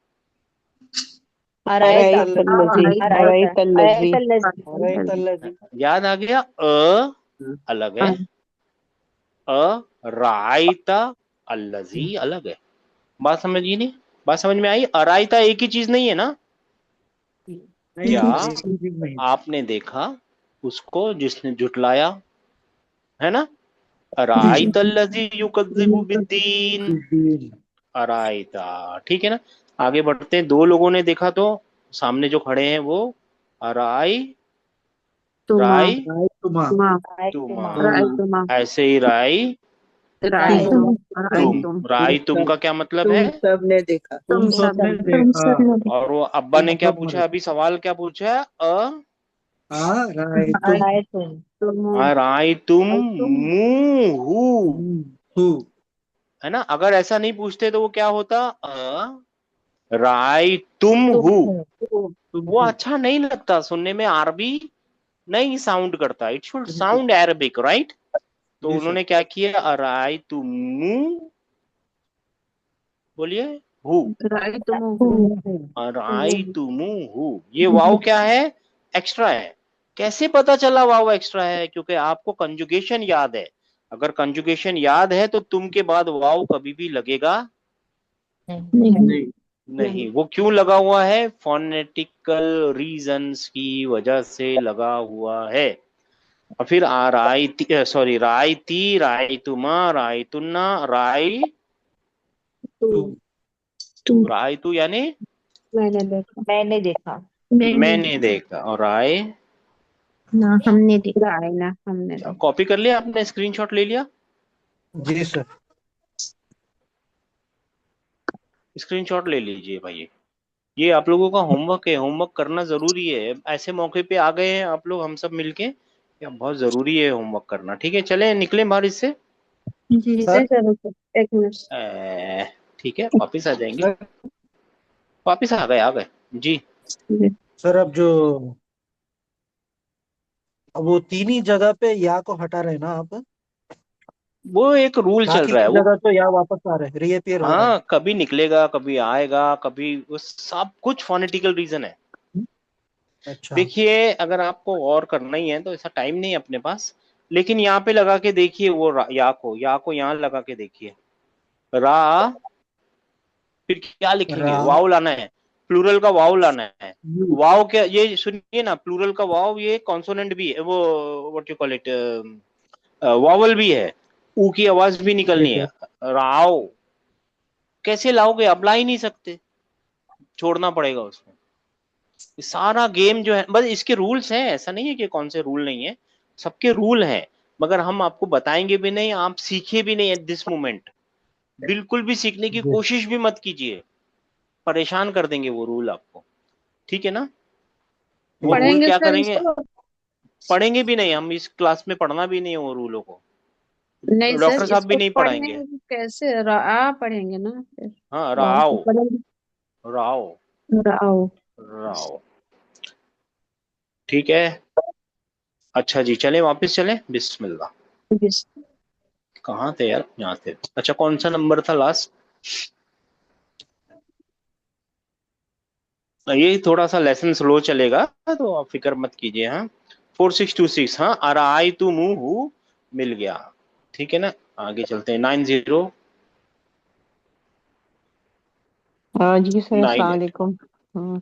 अरायता अरैतल्लज़ी अरायता अरैतल्लज़ी अरायता लजी। अरैतल्लज़ी। याद आ गया, अलग है, अरायता अल्लजी अलग है। बात समझिए नहीं, बात समझ में आई? अरायता एक ही चीज नहीं है ना। नहीं क्या सर, एक चीज नहीं। आपने देखा उसको जिसने जुटलाया, है ना? जी। अरायता अल्लजी युकज़्ज़िबु बिद्दीन, दिन। अरायता। ठीक है ना? आगे बढ़ते हैं। दो लोगों ने देखा तो सामने जो खड़े हैं वो अराई तुमा राय राय तुमा। तुमा राय तुमा, तुमा राय तुम। तुमा ऐसे ही राय राय राय तुम तुम राय तुम। तुम राय तुम का क्या मतलब है? सबने देखा। तुम तुम सब सबने तुम देखा। सब लोग और वो अब्बा तुम ने क्या सब पूछा मरे। अभी? सवाल क्या पूछा है? हाँ राय तुम। राय तुम तुम राय तुम राय तुम मुंह, हु। है ना? अगर ऐसा नहीं पूछते तो वो क्या होता? राय तुम तुम हु। हो तुम वो हु। अच्छा नहीं लगता सुनने में, अरबी नहीं साउंड करता। It should sound Arabic, right? तो जी सर। उन्होंने क्या किया? राय तुम, बोलिए, हु। राय तुम तुम हो राय तुम हु, ये वाव क्या है? एक्स्ट्रा है। कैसे पता चला वाव एक्स्ट्रा है? क्योंकि आपको कंजुगेशन याद है। अगर कंजुगेशन याद है तो तुम के बाद वाव कभी भी लगेगा नहीं नहीं नहीं। नहीं। वो क्यों लगा हुआ है? फोनेटिकल रीजंस की वजह से लगा हुआ है। और फिर आ रायती, सॉरी, रायती, रायतुमा, रायतुन्ना, तुम। तुम रायतु यानी मैंने देखा मैंने देखा मैंने मैंने देखा, और राय। ना हमने देखा राय ना हमने देखा कॉपी कर लिया आपने? स्क्रीनशॉट ले लिया? जी सर। स्क्रीनशॉट ले लीजिए भाई। ये आप लोगों का होमवर्क है, होमवर्क करना जरूरी है। ऐसे मौके पे आ गए हैं आप लोग, हम सब मिलके, या बहुत जरूरी है होमवर्क करना। ठीक है, चले निकले बाहर इससे। जी सर। सर एक मिनट ठीक है, वापिस आ जाएंगे। सर। वापिस आ गए, आ गए जी। सर अब जो, अब वो तीन ही जगह पे या को हटा रहे हैं ना आप। वो एक रूल चल बाकी रहा है की वो। जगह तो या वापस आ रहे हैं, रीअपियर हो रहे हैं। हाँ, कभी निकलेगा, कभी आएगा, कभी, वो सब कुछ फोनेटिकल रीजन है। अच्छा। देखिए, अगर आपको और करना ही है तो ऐसा टाइम नहीं है अपने पास, लेकिन यहाँ पे लगा के देखिए वो या को यहाँ लगा के देखिए। रा, फिर क्या लिखेंगे? रा। वाव लाना है, प्लूरल का वाव लाना है। यू। वाव क्या, ये सुनिए ना, प्लूरल का वाव ये कॉन्सोनेंट भी है, वो what you call it, vowel भी है। ऊ की आवाज भी जी निकलनी है। सर। राव कैसे लाओगे? अब ला ही नहीं सकते, छोड़ना पड़ेगा उसमें। ये सारा गेम जो है, बस इसके रूल्स हैं, ऐसा नहीं है कि कौन से रूल नहीं है, सबके रूल हैं। मगर हम आपको बताएंगे भी नहीं, आप सीखे भी नहीं एट दिस मोमेंट। बिल्कुल भी सीखने की जी। कोशिश भी मत कीजिए, परेशान कर देंगे वो रूल आपको। ठीक है ना? वो ठीक है। रूल पढ़ेंगे क्या सर करेंगे? इसको पढ़ेंगे भी नहीं, हम इस क्लास में पढ़ना भी नहीं है वो रूलों को। नहीं सर डॉक्टर साहब भी इसको नहीं पढ़ाएंगे। पढ़ेंगे कैसे आ पढ़ेंगे ना फिर हाँ, वाव राव, तो पढ़ेंगे राव, राव राव। ठीक है, अच्छा जी, चले वापस चले, बिस्मिल्लाह। जिस कहाँ थे यार? यहाँ थे। अच्छा, कौन सा नंबर था लास्ट? ये थोड़ा सा लेसन स्लो चलेगा तो आप फिक्र मत कीजिए। हाँ, 4626। हाँ, अराई तू मुंह मिल गया। ठीक है ना? आगे चलते हैं। 90, जी सर, अस्सलाम 9। वालेकुम। हाँ,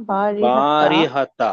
बारी हता,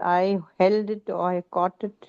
I held it or I caught it.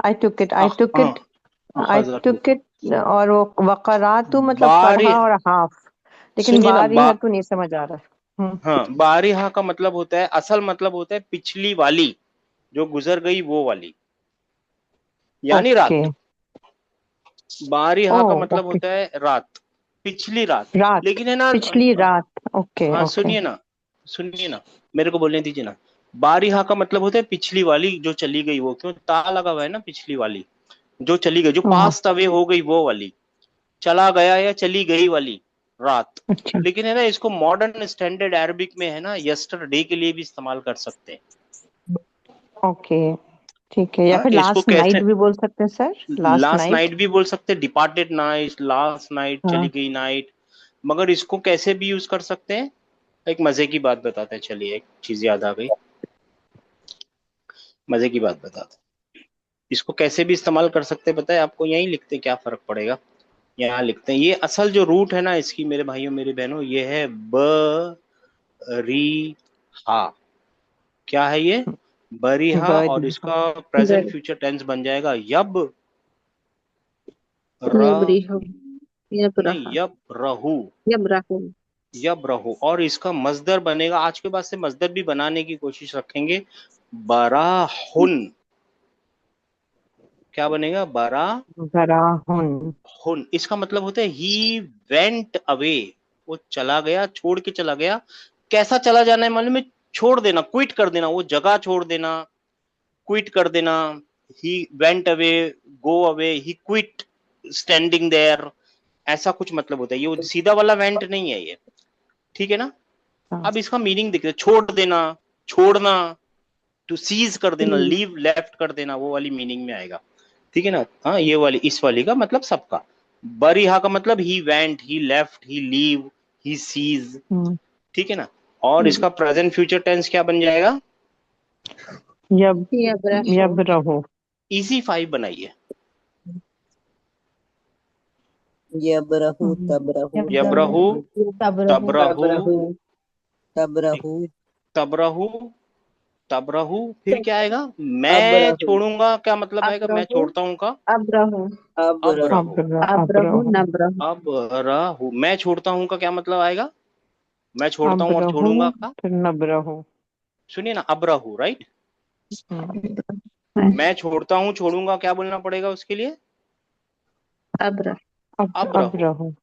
I took it. I took हाँ, it. I अखजा टू। took it. और वो वक़रातु मतलब बारी, पढ़ा और हाफ, लेकिन सुनिए ना, बारिहा तो नहीं समझ आ रहा। हाँ, बारिहा का मतलब होता है, असल मतलब होता है पिछली वाली, जो गुजर गई वो वाली, यानी ओके। रात। बारिहा का ओ मतलब ओके। होता है रात, पिछली रात। रात, लेकिन है ना, पिछली रात। ओके हाँ, ओके। सुनिए ना, सुनिए ना, मेरे को बोलने दीजिए ना। बारिहा का मतलब होता है पिछली वाली जो चली गई वो, क्यों ता लगा हुआ है ना? पिछली वाली जो चली गई, जो हाँ पास्ट अवे हो गई वो वाली, चला गया या चली गई वाली। रात। अच्छा, लेकिन है ना, इसको मॉडर्न स्टैंडर्ड अरबिक में है ना यस्टरडे के लिए भी इस्तेमाल कर सकते हैं। ओके, ठीक है। या हाँ, फिर इसको लास्ट कैसे, नाइट भी बोल सकते हैं sir, last last night. Night भी बोल सकते हैं, डिपार्टेड नाइट, लास्ट नाइट, चली हाँ, गई नाइट। मगर इसको कैसे भी यूज कर सकते हैं। एक मजे की बात बताते हैं, चलिए एक चीज याद आ गई, मजे की बात बताते हैं। इसको कैसे भी इस्तेमाल कर सकते हैं, बताए आपको, यही लिखते हैं, क्या फर्क पड़ेगा। यहाँ लिखते हैं, ये असल जो रूट है ना इसकी, मेरे भाइयों मेरी बहनों, ये है ब री हा। क्या है ये? बरीहा। और बड़ी। इसका प्रेजेंट गर फ्यूचर टेंस बन जाएगा यब र यबरिहो नहीं, यबरहा यब रहू। यबराहो। यब रहू। और इसका मजदर बनेगा, आज के बाद से मजदर भी बनाने की कोशिश रखेंगे, बराहुन। क्या बनेगा? बराहुन। बराहुन। इसका मतलब होता है ही वेंट अवे, वो चला गया, छोड़ के चला गया। कैसा चला जाना है मालूम है? छोड़ देना, क्विट कर देना, वो जगह छोड़ देना, क्विट कर देना। He went away, go away, he quit standing there, ऐसा कुछ मतलब होता है। ये सीधा वाला वेंट नहीं है ये, ठीक है ना। हाँ, अब इसका मीनिंग देखते हैं, छोड़ देना, छोड़ना, टू सीज कर देना, हम्म, लीव लेफ्ट कर देना, वो वाली मीनिंग में आएगा, ठीक है ना। हाँ, ये वाली, इस वाली का मतलब सबका। बरीहा का मतलब he went, he left, he leave, he cease, hmm, ठीक है ना। और हम्म, इसका प्रेजेंट फ्यूचर टेंस क्या बन जाएगा? यब यबराहो यब रहो। इजी फाइव बनाइए। यबरहु हम्म, तबरहु जब रहो, यबरहू, तबरहु तब रहो, तबरहू, तबरहु तबरहु तबरहू, तबरहू। फिर क्या आएगा? मैं अबरहु छोड़ूंगा, क्या मतलब आएगा? मैं अब्रहो छोड़ता हूँ का अब्रहो अब अबरहु रहो। अब अब्रहो रहो। नब्रहो। अब रहू। मैं छोड़ता हूँ का क्या मतलब आएगा? मैं छोड़ता अब हूँ और रहो, छोड़ूंगा का, फिर नब रहो। सुनिए ना, अब रहू, राइट। हम्म, मैं छोड़ता हूँ, छोड़ूंगा, क्या बोलना पड़ेगा उसके लिए? अब्र अब अब रहो। रहो।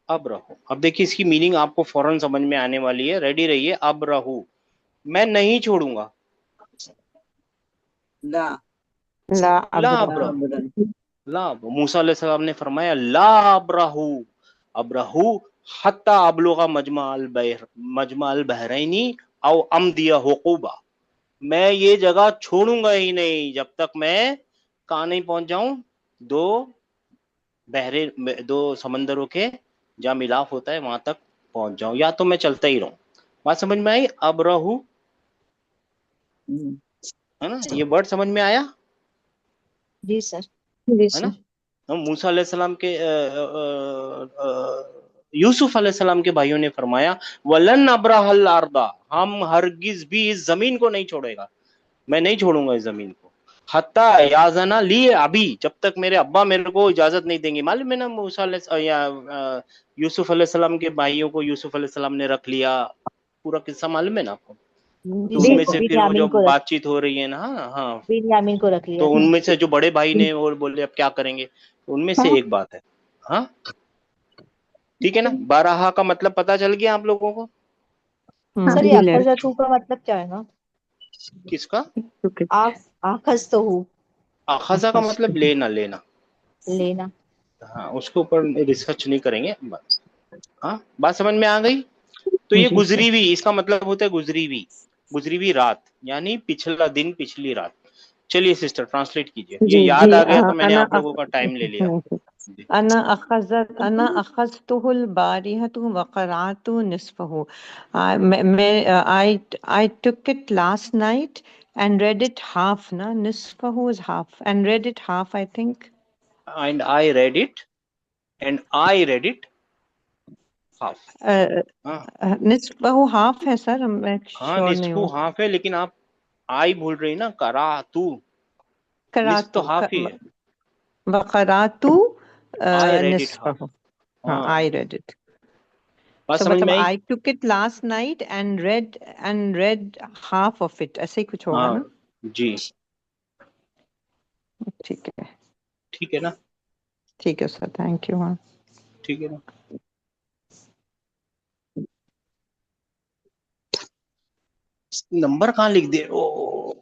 अब रहो। अब देखिए, इसकी मीनिंग आपको फौरन समझ में आने वाली है, रेडी रहिए। अब रहू, मैं नहीं छोड़ूंगा। ला ला ला अब ला अब रहो। रहू। अबरहु ला, मूसा अलैहिस्सलाम ने फरमाया ला अबरहू, अबरहू हत्ता अबलुगा मजमा अल बहरैनी औ अमदिया हुकूबा। मैं ये जगह छोड़ूंगा ही नहीं जब तक मैं कहाँ नहीं पहुंच जाऊं, दो बहरे, दो समंदरों के जहाँ मिलाप होता है वहां तक पहुंच जाऊं, या तो मैं चलता ही रहूं। बात समझ में आई? अब रहू, हम्म, है ना, ये वर्ड समझ में आया, जी सर। जी है सर। ना। हम मूसा अलैहिस्सलाम के यूसुफ अलैहिस्सलाम के भाइयों ने फरमाया वलन अब्राहल अर्दा, हम हरगिज भी इस जमीन को नहीं छोड़ेगा, मैं नहीं छोड़ूंगा इस जमीन को, हत्ता याजना लिए अभी, जब तक मेरे अब्बा मेरे को इजाजत नहीं देंगे। मालूम है ना, मूसा या यूसुफ अलैहिस्सलाम के भाइयों को यूसुफ अलैहिस्सलाम ने रख लिया, पूरा किस्सा मालूम है ना आपको। जी तो सर, उनमें से फिर वो बिन्यामीन जो को रख, बातचीत हो रही है ना, हाँ हाँ, बिन्यामीन को रख तो लिया था। उनमें से जो बड़े भाई ने वो बोले अब क्या करेंगे, तो उनमें से हाँ, एक बात है। हाँ, ठीक है ना। बारहा का मतलब पता चल गया आप लोगों को? हाँ सर, ये ही लेफ्ट। अखरजतू का मतलब क्या है ना? किसका? आख आखज तो हूँ, अखजा का मतलब लेना, लेना। लेना। हाँ, उसके ऊपर रिसर्च नहीं करेंगे बस। हाँ, बात समझ में आ गई। तो ये जी सर। गुजरी हुई, इसका मतलब होता है गुजरी हुई, गुजरी हुई रात, यानी पिछला दिन, पिछली रात। चलिए सिस्टर ट्रांसलेट कीजिए, ये जी याद जी, आ गया तो मैंने अना आप लोगों का टाइम ले लिया। जी। अना अखज़तुहुल बारिहतु व क़रअतु निस्फ़हु। I took it last night and read it half, ना, निस्फ़हु is half, and read it half, I think. And I read it, and I read it half. uh, हाँ निस्फ़हु half है सर, मैं हाँ, श्योर नहीं निस्फू हूँ। हाफ है, लेकिन आप आई भूल रही ना, करा तू, निस्फ तो क़रअतु हाफ ही है। व क़रअतु आई रेड इट हाफ। निस्फ़हु। हाँ, हाँ, I read it. बात तो समझ मतलब में आई। I took it last night and read half of it, ऐसे ही कुछ होगा हाँ ना। जी, ठीक है, ठीक है ना, ठीक है सर, थैंक यू। हाँ, ठीक है ना। नंबर कहाँ लिख दिए? ओ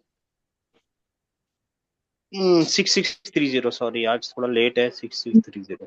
6630, सॉरी आज थोड़ा लेट है, 6630।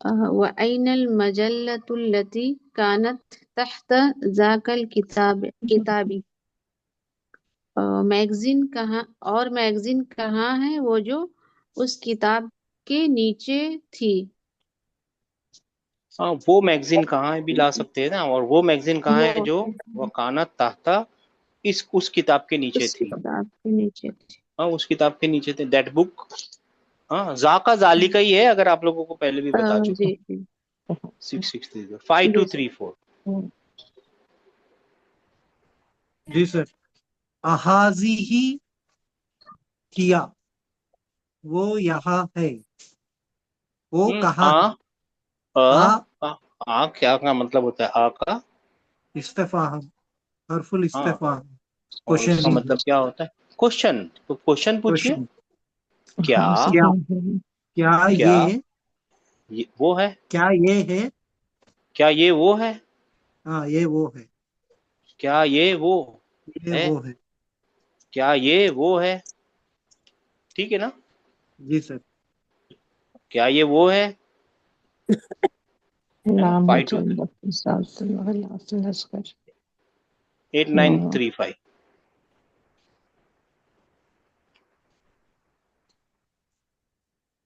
वअैनल मजल्लतुल्लती कानत तहत ज़ाकल किताबी। मैगजीन कहाँ, और मैगजीन कहाँ है वो जो उस किताब के नीचे थी। हाँ, वो मैगजीन कहाँ है भी ला सकते हैं ना, और वो मैगजीन कहाँ है वो जो वकानत ताहता इस उस किताब के नीचे उस थी। किताब के नीचे थी। हाँ, उस किताब के नीचे थे, दैट बुक। हाँ, जाका जाली का ही है, अगर आप लोगों को पहले भी बता चुका। जी जी 663 5 2 जी सर। 3 4। जी सर। अहाजी ही किया, वो यहाँ है, वो कहाँ है। आ आ आ, आ क्या का मतलब होता है, आ का? इस्तेफाहम, हरफुल हाँ, इस्तेफाहम, और उसका क्वेश्चनिंग। मतलब क्या होता है? क्वेश्चन। तो क्वेश्चन पूछिए। क्वेश्चन। क्या? हाँ सर। क्या, क्या क्या ये, ये वो है? क्या ये है। क्या ये वो है? हाँ, ये वो है, क्या ये वो ये है? वो है। क्या ये वो है? ठीक है ना? जी सर। क्या ये वो है ना? ला 5 2 मुजल्लतुल ग़िलाफ़िल अस्ग़र। 8 9 3 5।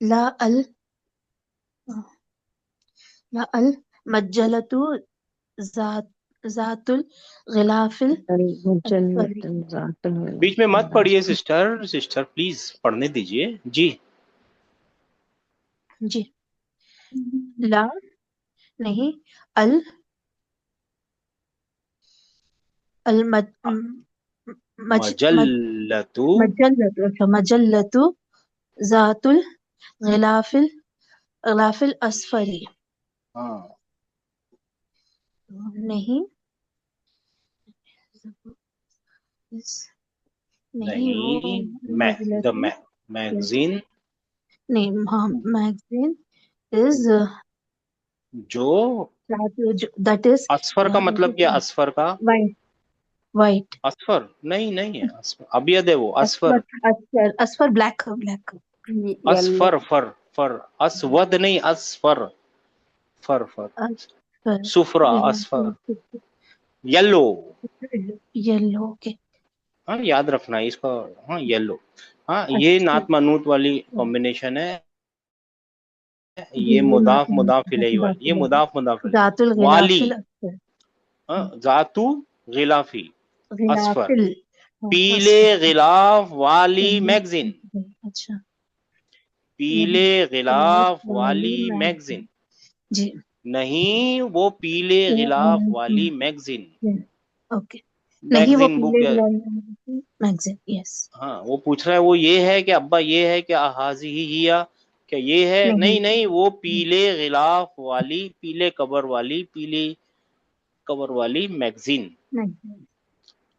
ला अल ला अल मज्जलतु जात जातुल गिलाफिल अस्फरी। मुजल्लतुल ज़ातुल बीच में मत ग़िलाफ़िल पढ़िए अस्ग़र। सिस्टर, सिस्टर प्लीज पढ़ने दीजिए जी। जी, ला नहीं, अल अल मज मज मज मजल्लतु। मजल्लतु, अच्छा मजल्लतु जातुल गिलाफिल गिलाफिल अस्फरी। हाँ, नहीं, नहीं वो नहीं, मै द मजलतु मैगजीन नहीं, हाँ मैगजीन इज जो दैट इज असफर का मतलब क्या? असफर का? वाइट वाइट असफर नहीं, नहीं है असफर, अबियद है वो, अस्फर असफर। अस्फर अस्फर ब्लैक ब्लैक येलो। असफर फर फर, असवद नहीं, असफर, फर फर, अस्फर सुफरा, असफर, येलो। येलो के हाँ, याद रखना है इसका। हाँ, येलो। हाँ, ये नात मनूत वाली कॉम्बिनेशन है। ये मुदाफ मुदाफ इलैहि वाली, ये मुदाफ मुदाफ जातुल इलैहि वाली। गिलाफिल अस्फर हाँ, जातू गिलाफी असफर, गिलाफिल पीले अस्फर। गिलाफ वाली मैगजीन, अच्छा, पीले गिलाफ गिलाफ वाली वाली मैगजीन। मैगजीन। जी, नहीं, वो पीले गिलाफ वाली मैगजीन। ओके, नहीं वो मैगजीन बुक। पीले मैगजीन, यस। हाँ, वो पूछ रहा है वो ये है कि अब्बा ये है क्या? हाजी ही हिया, क्या ये है? नहीं, नहीं नहीं, वो पीले गिलाफ वाली, पीले कवर वाली, पीली कवर वाली मैगजीन। मैगजीन।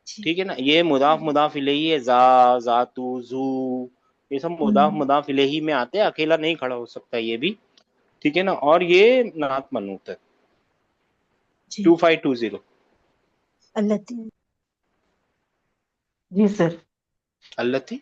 जी, ठीक है ना? ये मुदाफ मुदाफ इलैही है, जातू, जू, ये सब मुदाफ मुदाफ इलैही में आते हैं, अकेला नहीं खड़ा हो सकता ये भी। ठीक है ना? और ये नात मनूत है। जी 2520। अल्लती जी सर। अल्लाह थी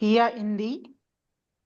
हिया इंदी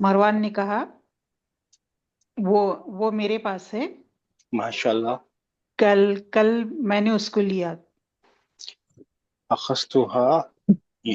मरवान ने कहा वो मेरे पास है, माशाल्लाह। कल कल मैंने उसको लिया। अखस्तुहा, ये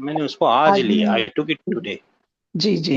मैंने उसको आज आज लिया, आई टुक इट मैंने टुडे। जी जी I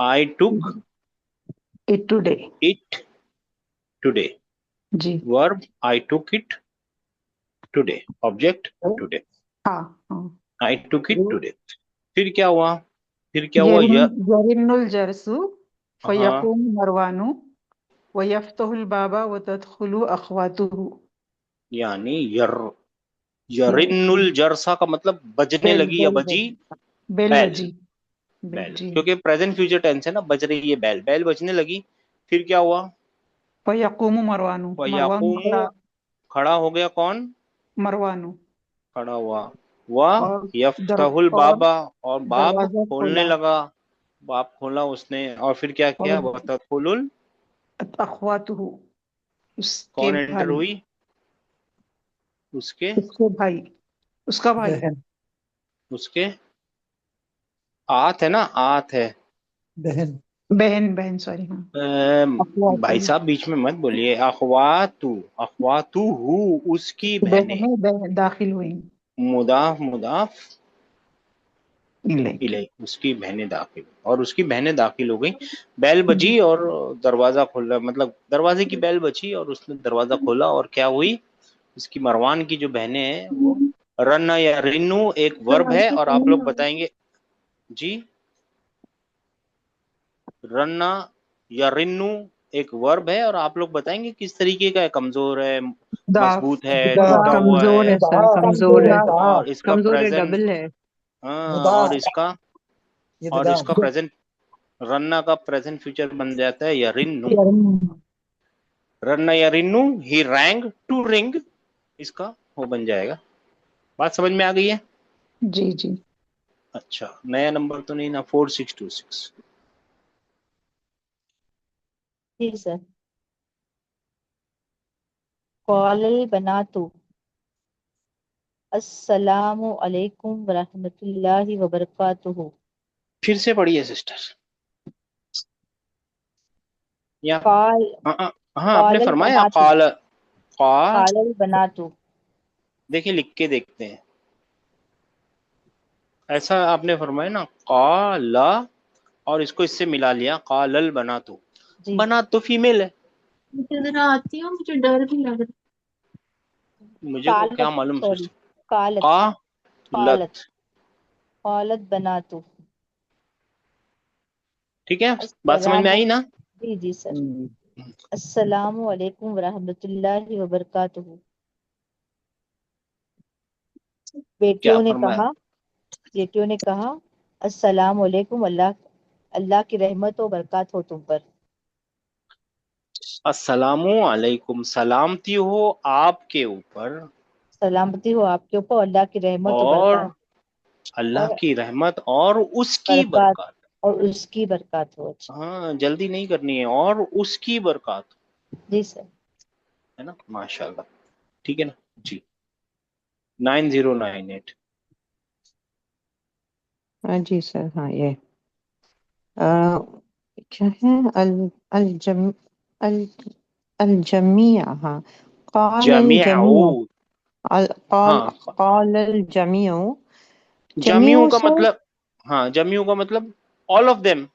I took it today. It today. जी verb I took it today, object today, हाँ हाँ। आई टुक इट टुडे। फिर क्या हुआ? फिर क्या हुआ? यरिनुल जरसु हाँ, फयकुम मरवानु वयफ्तहुल बाबा वतदखुलु अखवातुहु। यानी यरिन्नुल जरसा का मतलब बजने बेल लगी या बेल बजी। बजी, बेल बैल, बजी, बैल, जी। क्योंकि प्रेजेंट फ्यूचर टेंस है ना, बज रही है बैल, बैल बजने लगी। फिर क्या हुआ? फयकुम मरवानु, मरवानु वयाकुमु, खड़ा, खड़ा हो गया कौन? मरवानु। खड़ा हुआ। वह और यफ्तहुल और बाबा, और बाब दरवाजा खोलने खोला। लगा। बाप खोला उसने, और फिर क्या किया? और वतदखुलुल अखवातुहु, उसके कौन एंटर भाई, हुई? उसके उसके भाई, उसका भाई। बहन। उसके आत है ना, आत है। बहन। बहन, बहन, सॉरी, हाँ। भाई अखवातुहु, साहब बीच में मत बोलिए। अखवातु, अखवातु हु, उसकी बहनें। बहनें, बहन दाखिल हुई। मुदाफ मुदाफ इलेह। इलैह, उसकी बहनें दाखिल, और उसकी बहनें दाखिल हो गई। बैल बजी और दरवाजा खोला, मतलब दरवाजे की बैल बची और उसने दरवाजा खोला, और क्या हुई? उसकी मरवान की जो बहनें हैं वो, रन्ना या रिन्नू एक वर्ब है, और आप लोग बताएंगे जी। रन्ना या रिन्नू एक वर्ब है, और आप लोग बताएंगे किस तरीके का है, कमजोर है, दाफ, मजबूत है, टूटा मुदाफ। हुआ कमजोर है है। सर, मुदाफ। कमजोर है। और मुदाफ। इसका कमजोर है, प्रेजेंट, डबल है। हाँ, मुदाफ। ये और मुदाफ। इसका प्रेजेंट, रन्ना का प्रेजेंट फ्यूचर बन जाता है या रिन्नू। रन्ना या रिन्नू, ही रैंग टू रिंग, इसका वो बन जाएगा। बात समझ में आ गई है? जी जी। अच्छा, नया नंबर तो नहीं ना, 4626। जी सर। कॉलल बनातु अस्सलामु अलैकुम वरहमतुल्लाहि वबरकातुहू। फिर से पढ़िए सिस्टर। या कॉल हाँ हाँ हाँ, आपने कॉलल फरमाया बनातु काल, का, कॉलल बनातु। देखिए लिख के देखते हैं। ऐसा आपने फरमाया ना, काला, और इसको इससे मिला लिया, कालल बना तो, जी बना तो फीमेल है। मुझे जरा आती है, मुझे डर भी लग रहा मुझे को कालत, क्या मालूम सॉरी, सिस्टर। कालत, का कालत, लत, कॉलत बनातु ठीक है, बात समझ में अस्सलामु। आई ना? जी जी सर। हम्म। अस्सलामु अलैकुम वरहमतुल्लाहि वबरकातुहू। क्या बेटियों ने फरमाया? कहा बेटियों ने कहा अस्सलाम वालेकुम, अल्लाह अल्लाह की रहमत और बरकत हो तुम पर। अस्सलामु अलैकुम, सलामती हो आपके ऊपर, सलामती हो आपके ऊपर, अल्लाह की रहमत और बरकत और अल्लाह और की रहमत और उसकी बरकत बरकत। और उसकी बरकत हो। अच्छा। हाँ, जल्दी नहीं करनी है, और उसकी बरकत, जी सर। है ना, माशाल्लाह। ठीक है ना जी। 9098। हाँ जी सर, हाँ ये आ, क्या है? अल अल जम अल अल जमिया, हाँ। काल अल जमीउ, जमिया, अल काल हाँ, काल अल जमिया, जमीउ जमिया का सर। मतलब, हाँ, जमीउ का मतलब ऑल ऑफ देम।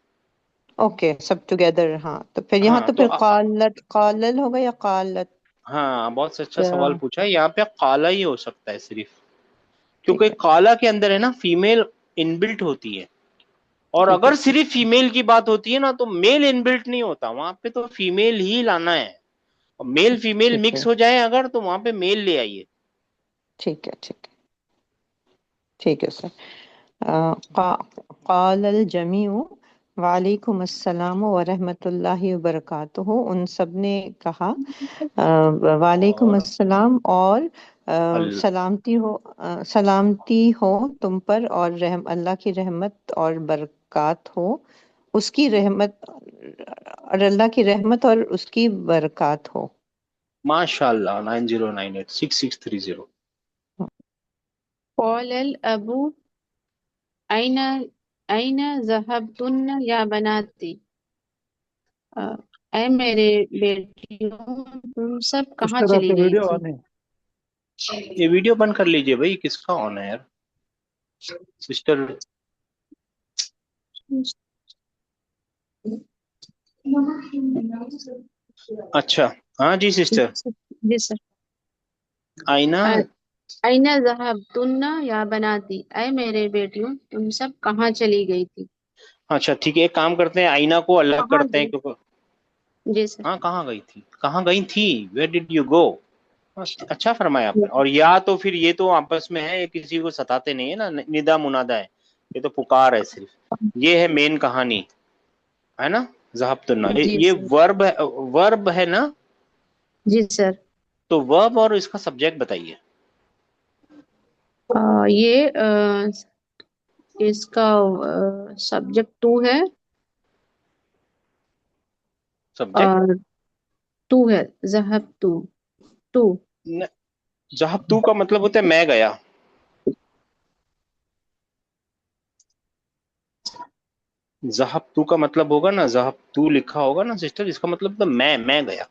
ओके, सब टुगेदर, हाँ। तो फिर यहाँ हाँ तो तो फिर कालत कालल होगा या कालत? हाँ, बहुत अच्छा सवाल क्या? पूछा है। यहाँ पे काला ही हो सकता है सिर्फ, क्योंकि ठीक है, काला के अंदर है ना फीमेल इनबिल्ट होती है, और ठीक है, अगर ठीक सिर्फ फीमेल की बात होती है ना तो मेल इनबिल्ट नहीं होता वहां पे, तो फीमेल ही लाना है। और मेल फीमेल ठीक है, मिक्स हो जाए अगर, तो वहां पे मेल ले आइए। ठीक है, ठीक है, ठीक है सर। कालल जमीउ वालेकुम अस्सलाम व रहमतुल्लाहि व बरकातुहू, उन सब ने कहा वालेकुम और अस्सलाम, और अल सलामती हो तुम पर, और अल्लाह की रहमत और बरकत हो, उसकी रहमत, और अल्लाह की रहमत और उसकी बरकत हो। माशाल्लाह। 9098 6630। कॉलल अबू आइना आइना ज़हबतुन्ना या बनाती। अ, ऐ मेरे बेटियों, तुम सब कहाँ सिस्टर चली आपका गई वीडियो थी? ऑन है? ये वीडियो बंद कर लीजिए भाई, किसका ऑन है यार सिस्टर? अच्छा, हाँ जी सिस्टर। जी सर। आईना, अ, आइना ज़हबतुन्ना या बनाती, ऐ मेरे बेटियों, तुम सब कहाँ चली गई थी? अच्छा ठीक है, एक काम करते हैं, आईना को अलग कहाँ करते हैं, गई? क्योंकि जी सर। हाँ, कहाँ गई थी, कहाँ गई थी, वेयर डिड यू गो। अच्छा फरमाया आपने। और या तो फिर ये तो आपस में है, ये किसी को सताते नहीं है ना, निदा मुनादा है, ये तो पुकार है सिर्फ। ये है मेन कहानी, है ना। जहाबतुन्ना, जी ये सर। वर्ब है ना। जी सर। तो वर्ब और इसका सब्जेक्ट बताइए। ये इसका सब्जेक्ट टू है, सब्जेक्ट और तू है, जहब तू। जहब तू का मतलब होता है मैं गया। जहब तू का मतलब होगा ना, जहब तू लिखा होगा ना सिस्टर, इसका मतलब तो मैं गया।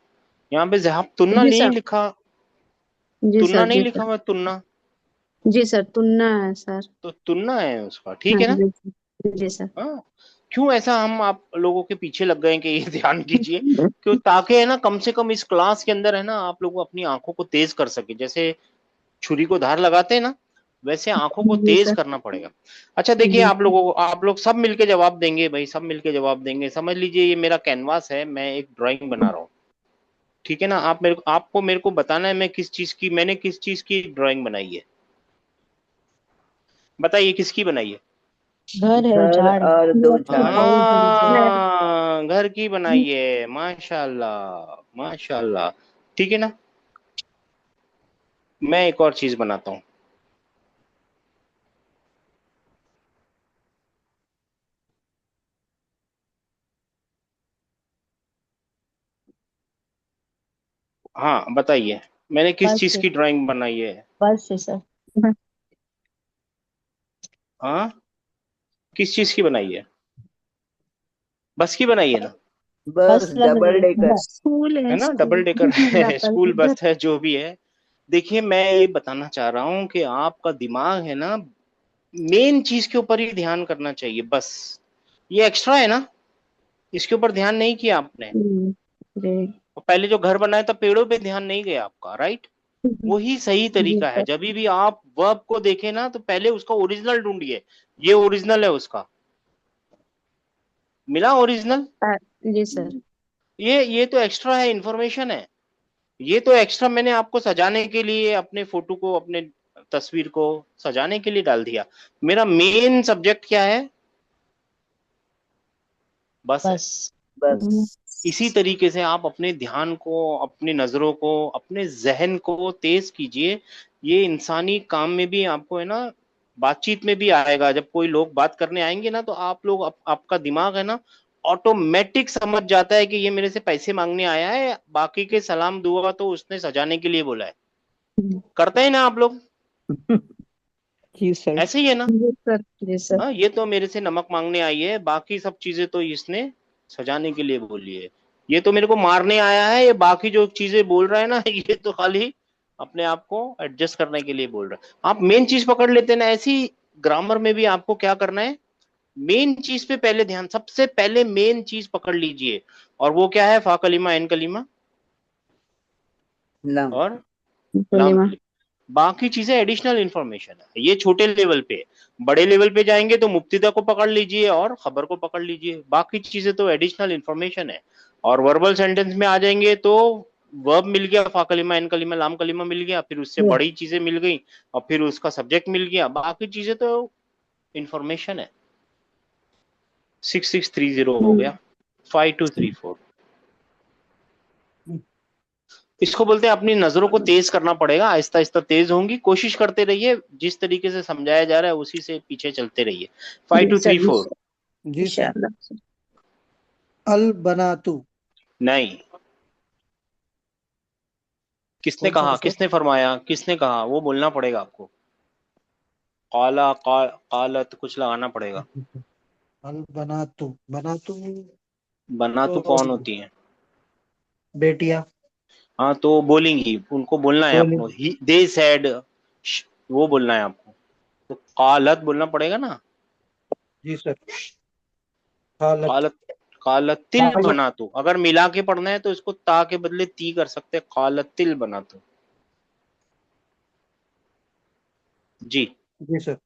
यहाँ पे जहब तुन्ना जी नहीं सर। लिखा, जी तुन्ना सर। नहीं जी लिखा सर। हुआ, तुन्ना। जी सर, तुन्ना है सर। तो तुन्ना है उसका, ठीक हाँ है ना। जी सर। जी सर। हाँ। क्यों ऐसा हम आप लोगों के पीछे लग गए हैं कि ये ध्यान कीजिए, क्यों, ताकि है ना कम से कम इस क्लास के अंदर है ना आप लोग अपनी आंखों को तेज कर सके, जैसे छुरी को धार लगाते हैं ना, वैसे आंखों को जी तेज सर। करना पड़ेगा। अच्छा देखिए, जी आप सर। लोगों को, आप लोग सब मिलके जवाब देंगे भाई, सब मिलके जवाब देंगे। समझ लीजिए ये मेरा कैनवास है, मैं एक ड्राइंग बना रहा हूँ, ठीक है ना। आप मेरे को, आपको मेरे को बताना है मैं मैंने किस चीज की ड्राइंग बनाई है। बताइए किसकी बनाई है। घर है, घर झाड़ है। और दो झाड़। हाँ, घर की बनाई है, माशाल्लाह माशाल्लाह। ठीक है ना। मैं एक और चीज बनाता हूँ। हाँ बताइए, मैंने किस बस चीज है। की ड्राइंग बनाई है। बस है सर। हाँ, किस चीज की बनाई है। बस की बनाई है ना, बस बस लग डबल रही डेकर। है। स्कूल है है, ना, डबल स्कूल। डेकर है, डबल स्कूल डेकर। बस है, जो भी है। देखिए मैं ये बताना चाह रहा हूँ कि आपका दिमाग है ना, मेन चीज के ऊपर ही ध्यान करना चाहिए बस। ये एक्स्ट्रा है ना, इसके ऊपर ध्यान नहीं किया आपने। जी। और पहले जो घर बनाया था पेड़ों पे ध्यान नहीं गया आपका, राइट। वही सही जी तरीका है, सर। जब भी आप वर्ब को देखें ना तो पहले उसका ओरिजिनल ढूंढिए। ये ओरिजिनल है उसका, मिला ओरिजिनल। जी सर। ये तो एक्स्ट्रा है, इंफॉर्मेशन है। ये तो एक्स्ट्रा मैंने आपको सजाने के लिए, अपने फोटो को, अपने तस्वीर को सजाने के लिए डाल दिया। मेरा मेन सब्जेक्ट क्या है, बस है। बस। इसी बस। तरीके से आप अपने ध्यान को, अपनी नजरों को, अपने जहन को तेज कीजिए। ये इंसानी काम में भी आपको है ना, बातचीत में भी आएगा। जब कोई लोग बात करने आएंगे ना तो आप लोग, आपका दिमाग है ना ऑटोमेटिक समझ जाता है कि ये मेरे से पैसे मांगने आया है, बाकी के सलाम दुआ तो उसने सजाने के लिए बोला है। करते हैं ना आप लोग, जी सर। ऐसे ही है ना। जी सर। जी सर। हाँ, ये तो मेरे से नमक मांगने आई है, बाकी सब चीजें तो इसने सजाने के लिए बोली है। ये तो मेरे को मारने आया है, ये बाकी जो चीजें बोल रहा है ना ये तो खाली अपने आप को एडजस्ट करने के लिए बोल रहा है। आप मेन चीज पकड़ लेते हैं ना, ऐसी ग्रामर में भी आपको क्या करना है, मेन चीज पे पहले ध्यान, सबसे पहले मेन चीज पकड़ लीजिए। और वो क्या है, फा कलीमा, एन कलीमा लम। और लाम कलीमा। कलीमा। बाकी चीजें एडिशनल इंफॉर्मेशन है, ये छोटे लेवल पे। बड़े लेवल पे जाएंगे तो मुब्तिदा को पकड़ लीजिए और खबर को पकड़ लीजिए, बाकी चीजें तो एडिशनल इंफॉर्मेशन है। और वर्बल सेंटेंस में आ जाएंगे तो वर्ब मिल गया, फा कलीमा, एन कलीमा, लाम कलीमा मिल गया, फिर उससे बड़ी चीजें मिल गई, और फिर उसका सब्जेक्ट मिल गया, बाकी चीजें तो इंफॉर्मेशन है। 6630 हो गया, 5234। इसको बोलते हैं अपनी नजरों को तेज करना पड़ेगा, आहिस्ता आहिस्ता तेज होंगी, कोशिश करते रहिए, जिस तरीके से समझाया जा रहा है उसी से पीछे चलते रहिए। फाइव जी टू सर। थ्री फोर जी सर। इंशाल्लाह। अल बनातु। नहीं, किसने कौन सा है कहा, सर? किसने फरमाया, किसने कहा, वो बोलना पड़ेगा आपको। कालत कुछ लगाना पड़ेगा। अल बनातु। बनातु बना तो तो कौन होती है। बेटिया हाँ तो बोलेंगी, उनको बोलना है बोली। आपको, दे सेड, वो बोलना है आपको। तो कालत बोलना पड़ेगा ना। जी सर। खालत। कालत, कालतिल खालत। बना, तो अगर मिला के पढ़ना है तो इसको ता के बदले ती कर सकते हैं, कालतिल बना तो। जी। जी सर।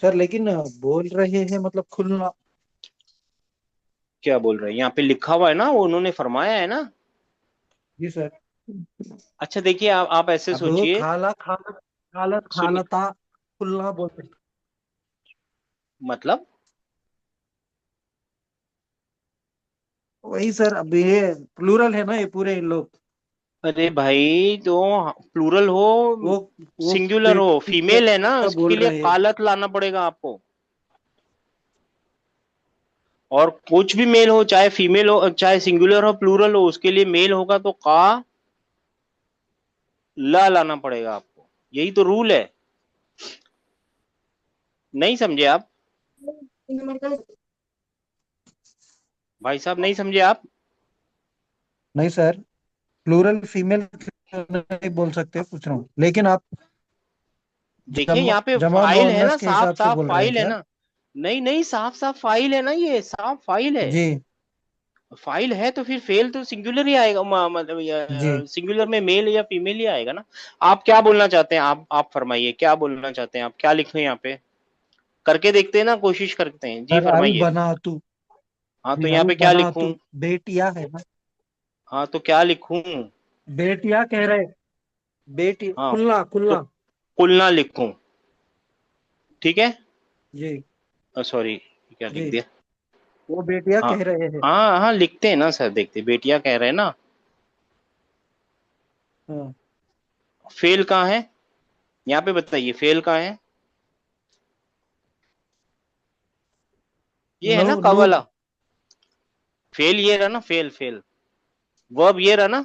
सर लेकिन बोल रहे हैं मतलब खुलना। क्या बोल रहे हैं, यहाँ पे लिखा हुआ है ना, वो उन्होंने फरमाया है ना। जी सर। अच्छा देखिए, आप ऐसे अब सोचिए, खाला खालत खालत सुनिए, खालता खुलना बोलते हैं। मतलब वही सर, अब ये प्लूरल है ना, ये पूरे इन लोग। अरे भाई तो प्लूरल हो, वो वो सिंगुलर हो, बेटिया फीमेल है ना, बोल उसके लिए रहे हैं। कालत लाना पड़ेगा आपको। और कुछ भी मेल हो, चाहे फीमेल हो, चाहे सिंगुलर हो, प्लूरल हो, उसके लिए मेल होगा तो का ला लाना पड़ेगा आपको। यही तो रूल है। नहीं समझे आप भाई साहब? नहीं समझे आप? नहीं सर, प्लूरल फीमेल नहीं बोल सकते, पूछ रहा हूँ, लेकिन आप देखिए यहाँ पे जमा फाइल है ना, मुअन्नस के साफ हिसाब से साफ बोल रहे हैं फाइल है क्या? ना। नहीं नहीं, साफ साफ फाइल है ना, ये साफ फाइल है। जी फाइल है तो फिर फेल तो सिंगुलर ही आएगा, जी। मतलब सिंगुलर में मेल या फीमेल ही आएगा ना। आप क्या बोलना चाहते हैं? आप फरमाइए, क्या बोलना चाहते हैं आप? क्या लिखें यहाँ पे? करके देखते हैं ना, कोशिश करते हैं जी, सर अल फरमाइए। बना तू, हाँ तो जी यहाँ अल पे क्या बना लिखूं? तू, बेटिया है ना, हाँ तो क्या लिखूं? बेटिया कह रहे, बेटी हाँ कुल्ला तो कुल्ला। कुलना लिखूं, ठीक है। जी सॉरी, क्या लिख जी, दिया? वो बेटिया हाँ कह रहे हैं। हाँ हाँ, लिखते हैं ना सर, देखते, बेटिया कह रहे हैं ना। हाँ। फेल कहाँ है यहाँ पे? बताइए फेल कहाँ है? ये है ना नून। कवाला। फेल ये रहा ना, फेल फेल। वर्ब ये रहा ना।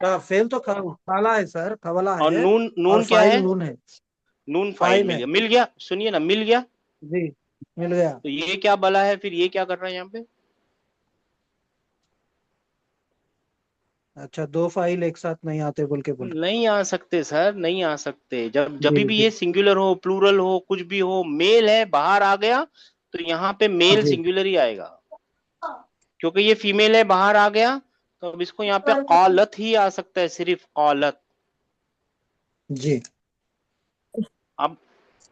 का फेल तो खाला है सर, खवला और है। नून, और नून क्या फाइल है? नून है। नून फाइल फाइल मिल है। गया, मिल गया, सुनिए ना, मिल गया। जी मिल गया। तो ये क्या बला है फिर? ये क्या कर रहा है यहाँ पे? अच्छा, दो फाइल एक साथ नहीं आते बोल के बोल नहीं आ सकते सर, नहीं आ सकते। जब रहे। जब जी भी जी ये सिंगुलर हो, प्लूरल हो, कुछ भी हो, मेल है बाहर आ गया तो यहाँ पे मेल जी। सिंगुलर ही आएगा। क्योंकि ये फीमेल है, बाहर आ गया, तो अब इसको यहाँ पे कौलत ही आ सकता है, सिर्फ कौलत। जी अब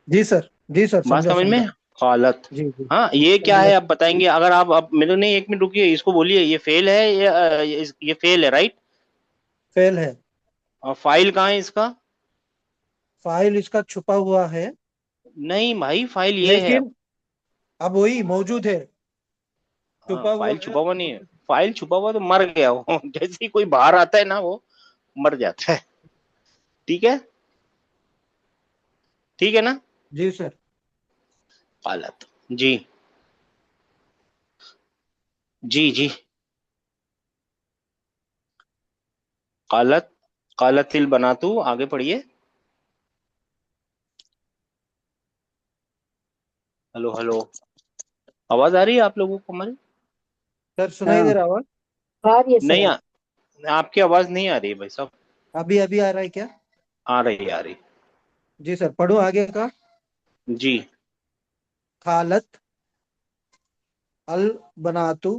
जी सर, जी सर, बात समझा समझ समझा। में? कौलत। जी जी हाँ, ये क्या समझा। है आप बताएंगे? अगर आप मेरे नहीं, एक मिनट रुकिए, इसको बोलिए ये फेल है, ये फेल है, राइट? फेल है। और फाइल कहाँ है इसका? फाइल इसका छुपा हुआ है, नहीं भाई, फाइल ये है। लेकिन अब वही मौजूद है, हाँ, छुपा हुआ फाइल है। छुपा हुआ नहीं है। फाइल छुपा हुआ तो मर गया वो जैसे ही कोई बाहर आता है ना, वो मर जाता है। ठीक है, ठीक है ना? जी सर। हालत। जी जी जी। कालत, कालतिल बना तू, आगे पढ़िए। हेलो हेलो, आवाज आ रही है आप लोगों को हमारी? सर सुनाई दे हाँ। रहा आवाज? आ रही है नहीं सर। आपकी आवाज नहीं आ रही है भाई साहब। अभी अभी आ रहा है क्या? आ रही, आ रही। जी सर, पढ़ो आगे का। जी खालत अल बनातु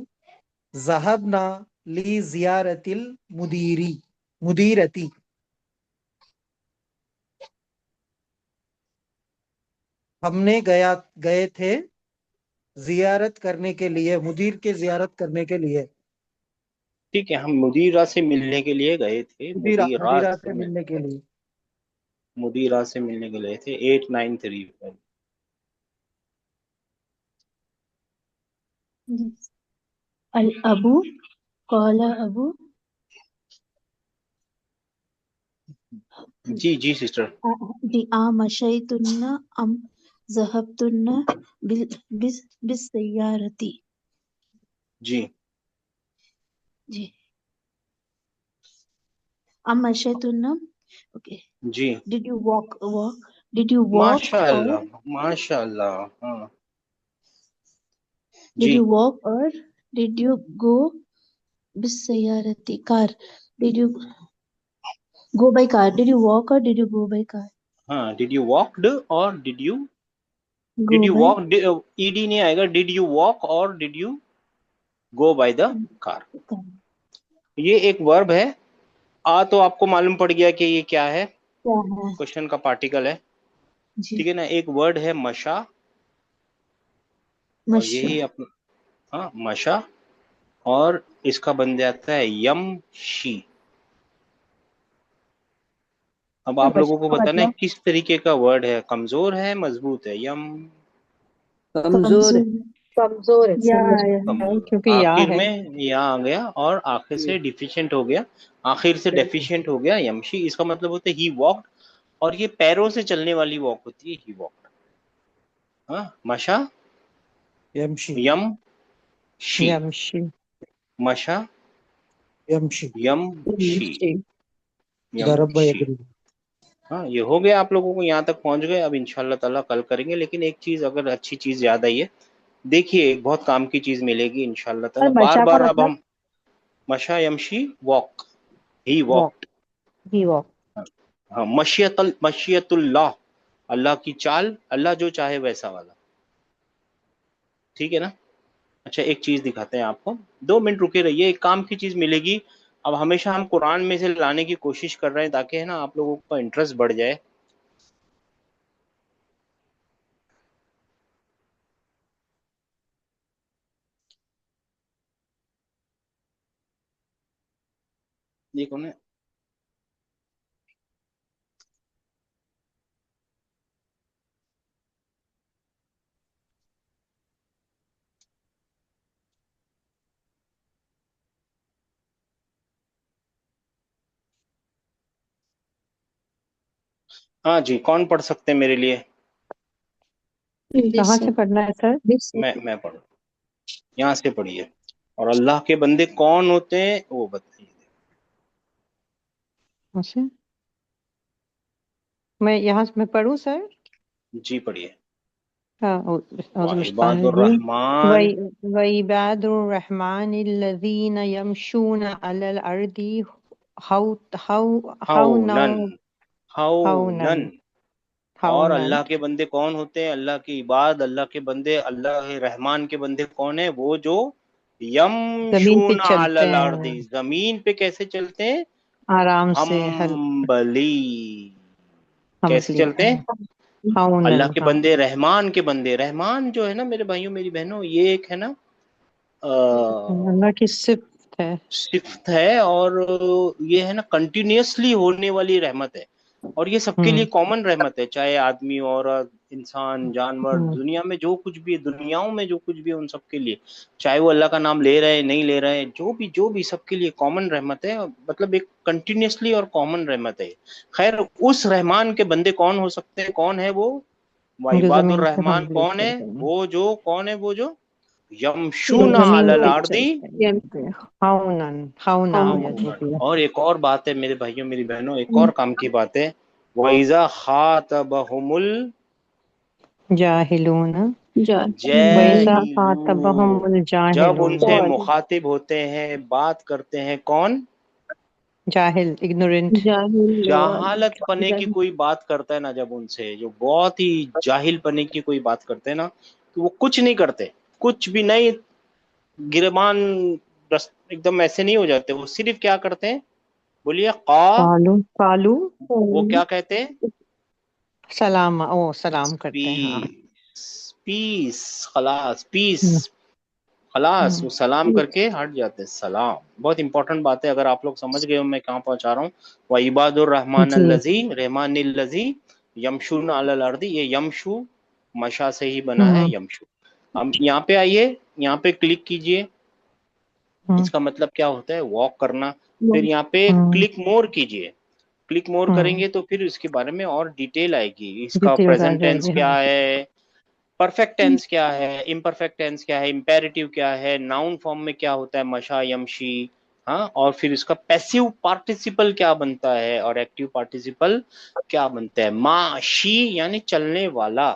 जहबना ली जियारतिल मुदीरी, मुदीरती। हमने गए थे जियारत करने के लिए, मुदीर के जियारत करने के लिए। ठीक है, हम मुदीरा से मिलने के लिए गए थे, मुदीरा मुदीरा मुदीरा से से मिलने के लिए। मुदीरा से मिलने के लिए थे, 893। अल अबू कौला अबू जी जी सिस्टर। जी आ मशैतुन्ना अम ज़हबतुन्ना बिल बिस बिस्सय्यारती। जी जी अम मशैतुन्ना। ओके। जी। Did you walk did you walk और माशाअल्लाह, माशाअल्लाह। हाँ डिड जी। यू वॉक और डिड यू गो बिस्सय्यारती car. Did you go by car. Did you walk और did you go by car. हाँ, डिड यू वॉकड और go did you by walk, ED नहीं आएगा, डिड यू वॉक और did you go by the car. Car. ये एक verb है। आ तो आपको मालूम पड़ गया कि ये क्या है, क्या है? क्वेश्चन का पार्टिकल है। जी ठीक है ना? एक वर्ड है मशा, और मशा। यही अपना, हाँ मशा, और इसका बन जाता है यम शी। अब आप लोगों को मशा बताना है मतलब किस तरीके का वर्ड है, कमजोर है, मजबूत है? यम कमजोर है। कमजोर। कमजोर है या सर। आया है। कमजोर। क्योंकि या आखिर है। में या आ गया, और आखिर जी से डिफिशिएंट हो गया, आखिर से बिल्कुल। डेफिशिएंट हो गया, यमशी। इसका मतलब होता है ही वॉकड, और ये पैरों से चलने वाली वॉक होती है, ही वॉकड। हाँ, मशा, यमशी। यम शी, यमशी, मशा, यमशी, यमशी, दरब यमशी। एग्री। हाँ, ये हो गया, आप लोगों को यहाँ तक पहुंच गए। अब इंशाल्लाह ताला कल करेंगे, लेकिन एक चीज अगर अच्छी चीज याद आई है, देखिए एक बहुत काम की चीज मिलेगी इंशाल्लाह और ताला। बार मशा का बार अब मतलब हम मशा यमशी वॉक, ही वॉक, वॉक। ही वॉक। हाँ, मशियतुल्लाह, अल्लाह की चाल, अल्लाह जो चाहे वैसा वाला, ठीक है ना। अच्छा, एक चीज दिखाते हैं आपको, 2 मिनट रुके रहिए, एक काम की चीज मिलेगी। अब हमेशा हम कुरान में से लाने की कोशिश कर रहे हैं ताकि है ना आप लोगों का इंटरेस्ट बढ़ जाए। देखो ना, हाँ जी, कौन पढ़ सकते हैं मेरे लिए? कहाँ से पढ़ना है सर? मैं पढ़ू, यहाँ से पढ़िए। और अल्लाह के बंदे कौन होते हैं वो बताइए। अच्छा, मैं यहाँ से मैं पढ़ूँ सर? जी पढ़िए। हाँ, वइबादुर रहमान, वइबादुर्रहमानिल्लज़ीन यमशून अलल अर्दी हौ हौ हौनौ हौनन, हौनन हौनन। और हौनन, अल्लाह के बंदे कौन होते हैं? अल्लाह की इबाद, अल्लाह के बंदे, अल्लाह के रहमान के बंदे कौन है? वो जो जमीन पे यमशून चलते अलल अर्दी, हैं जमीन पे कैसे चलते हैं? आराम से, हम्बली, कैसे हम्बली, चलते हैं? अल्लाह हौनन, के हाँ, बंदे, रहमान के बंदे। रहमान जो है ना मेरे भाइयों मेरी बहनों, ये एक है ना अल्लाह की सिफ्त है। सिफ्त है, और ये है ना कंटिन्यूअसली होने वाली रहमत है। और ये सबके लिए हम्म कॉमन रहमत है, चाहे आदमी, औरत, इंसान, जानवर, हम्म दुनिया में जो कुछ भी है, दुनियाओं में जो कुछ भी है, उन सबके लिए, चाहे वो अल्लाह का नाम ले रहे हैं नहीं ले रहे हैं, जो भी सबके लिए कॉमन रहमत है, मतलब एक कंटिन्यूअसली और कॉमन रहमत है। खैर, उस रहमान के बंदे कौन हो सकते हैं? कौन है वो? जो वाइबादुर जमीन पे रहमान हम्बली कौन है? चलते हैं, वो जो, कौन है वो जो जो यमशून जमीन अलल पे अर्दी चलते हैं, हौनन, हौना या जो हौनन। भी है। और एक और बात है मेरे भाइयों मेरी बहनों, एक और काम की बात है। वइजा खातबहुमुल जाहिलून, वैसा जाहिलून, खातबहुमुल जब जाहिलून, उनसे मुखातिब होते हैं, बात करते हैं, कौन? जाहिल, इग्नोरेंट, जहालत पने की कोई बात करता है ना, जब उनसे, जो बहुत ही जाहिल पने की कोई बात करते हैं ना, तो वो कुछ नहीं करते, कुछ भी नहीं, गिरबान, बस एकदम ऐसे नहीं हो जाते। वो सिर्फ क्या करते हैं? बोलिए का। कालू कालू, वो क्या कहते हैं? सलाम, ओ सलाम करते हैं, हाँ। पीस, पीस, खलास, पीस, हम्म खलास, हम्म वो सलाम करके हट जाते हैं। सलाम बहुत इंपॉर्टेंट बात है, अगर आप लोग समझ गए हो मैं कहाँ पहुंचा रहा हूँ। व इबादुर रहमान जी, अल्लजी, रहमान अल्लजी यमशून अलल अर्दी, ये यमशु मशा से ही बना है, हम्म यमशु। हम यहाँ पे आइए, यहाँ पे क्लिक कीजिए। हम्म इसका मतलब क्या होता है? वॉक करना। फिर यहाँ पे हम्म क्लिक मोर कीजिए। क्लिक मोर हम्म करेंगे तो फिर इसके बारे में और डिटेल आएगी। इसका डिटेल्स आ प्रेजेंट टेंस जाएगी, क्या हाँ। है, परफेक्ट टेंस क्या है, इम्परफेक्ट टेंस क्या है, इम्पेरेटिव क्या है, नाउन फॉर्म में क्या होता है, मशा यमशी, हाँ, और फिर इसका पैसिव पार्टिसिपल क्या बनता है और एक्टिव पार्टिसिपल क्या बनता है। माशी यानी चलने वाला,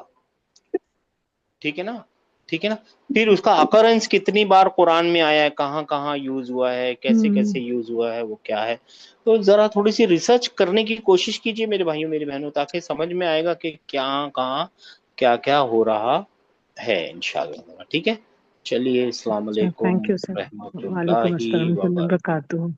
ठीक है ना, ठीक है ना। फिर उसका अकरेंस कितनी बार कुरान में आया है, कहाँ कहाँ यूज हुआ है, कैसे कैसे यूज हुआ है, वो क्या है। तो जरा थोड़ी सी रिसर्च करने की कोशिश कीजिए मेरे भाइयों मेरी बहनों, ताकि समझ में आएगा कि क्या कहाँ क्या क्या हो रहा है इंशाल्लाह। ठीक है, चलिए, अस्सलाम अच्छा, वालेकुम थैंक यू सर। वालेकुम रहमतुल्लाहि अस्सलाम व बरकातहू। वबरकातुहू।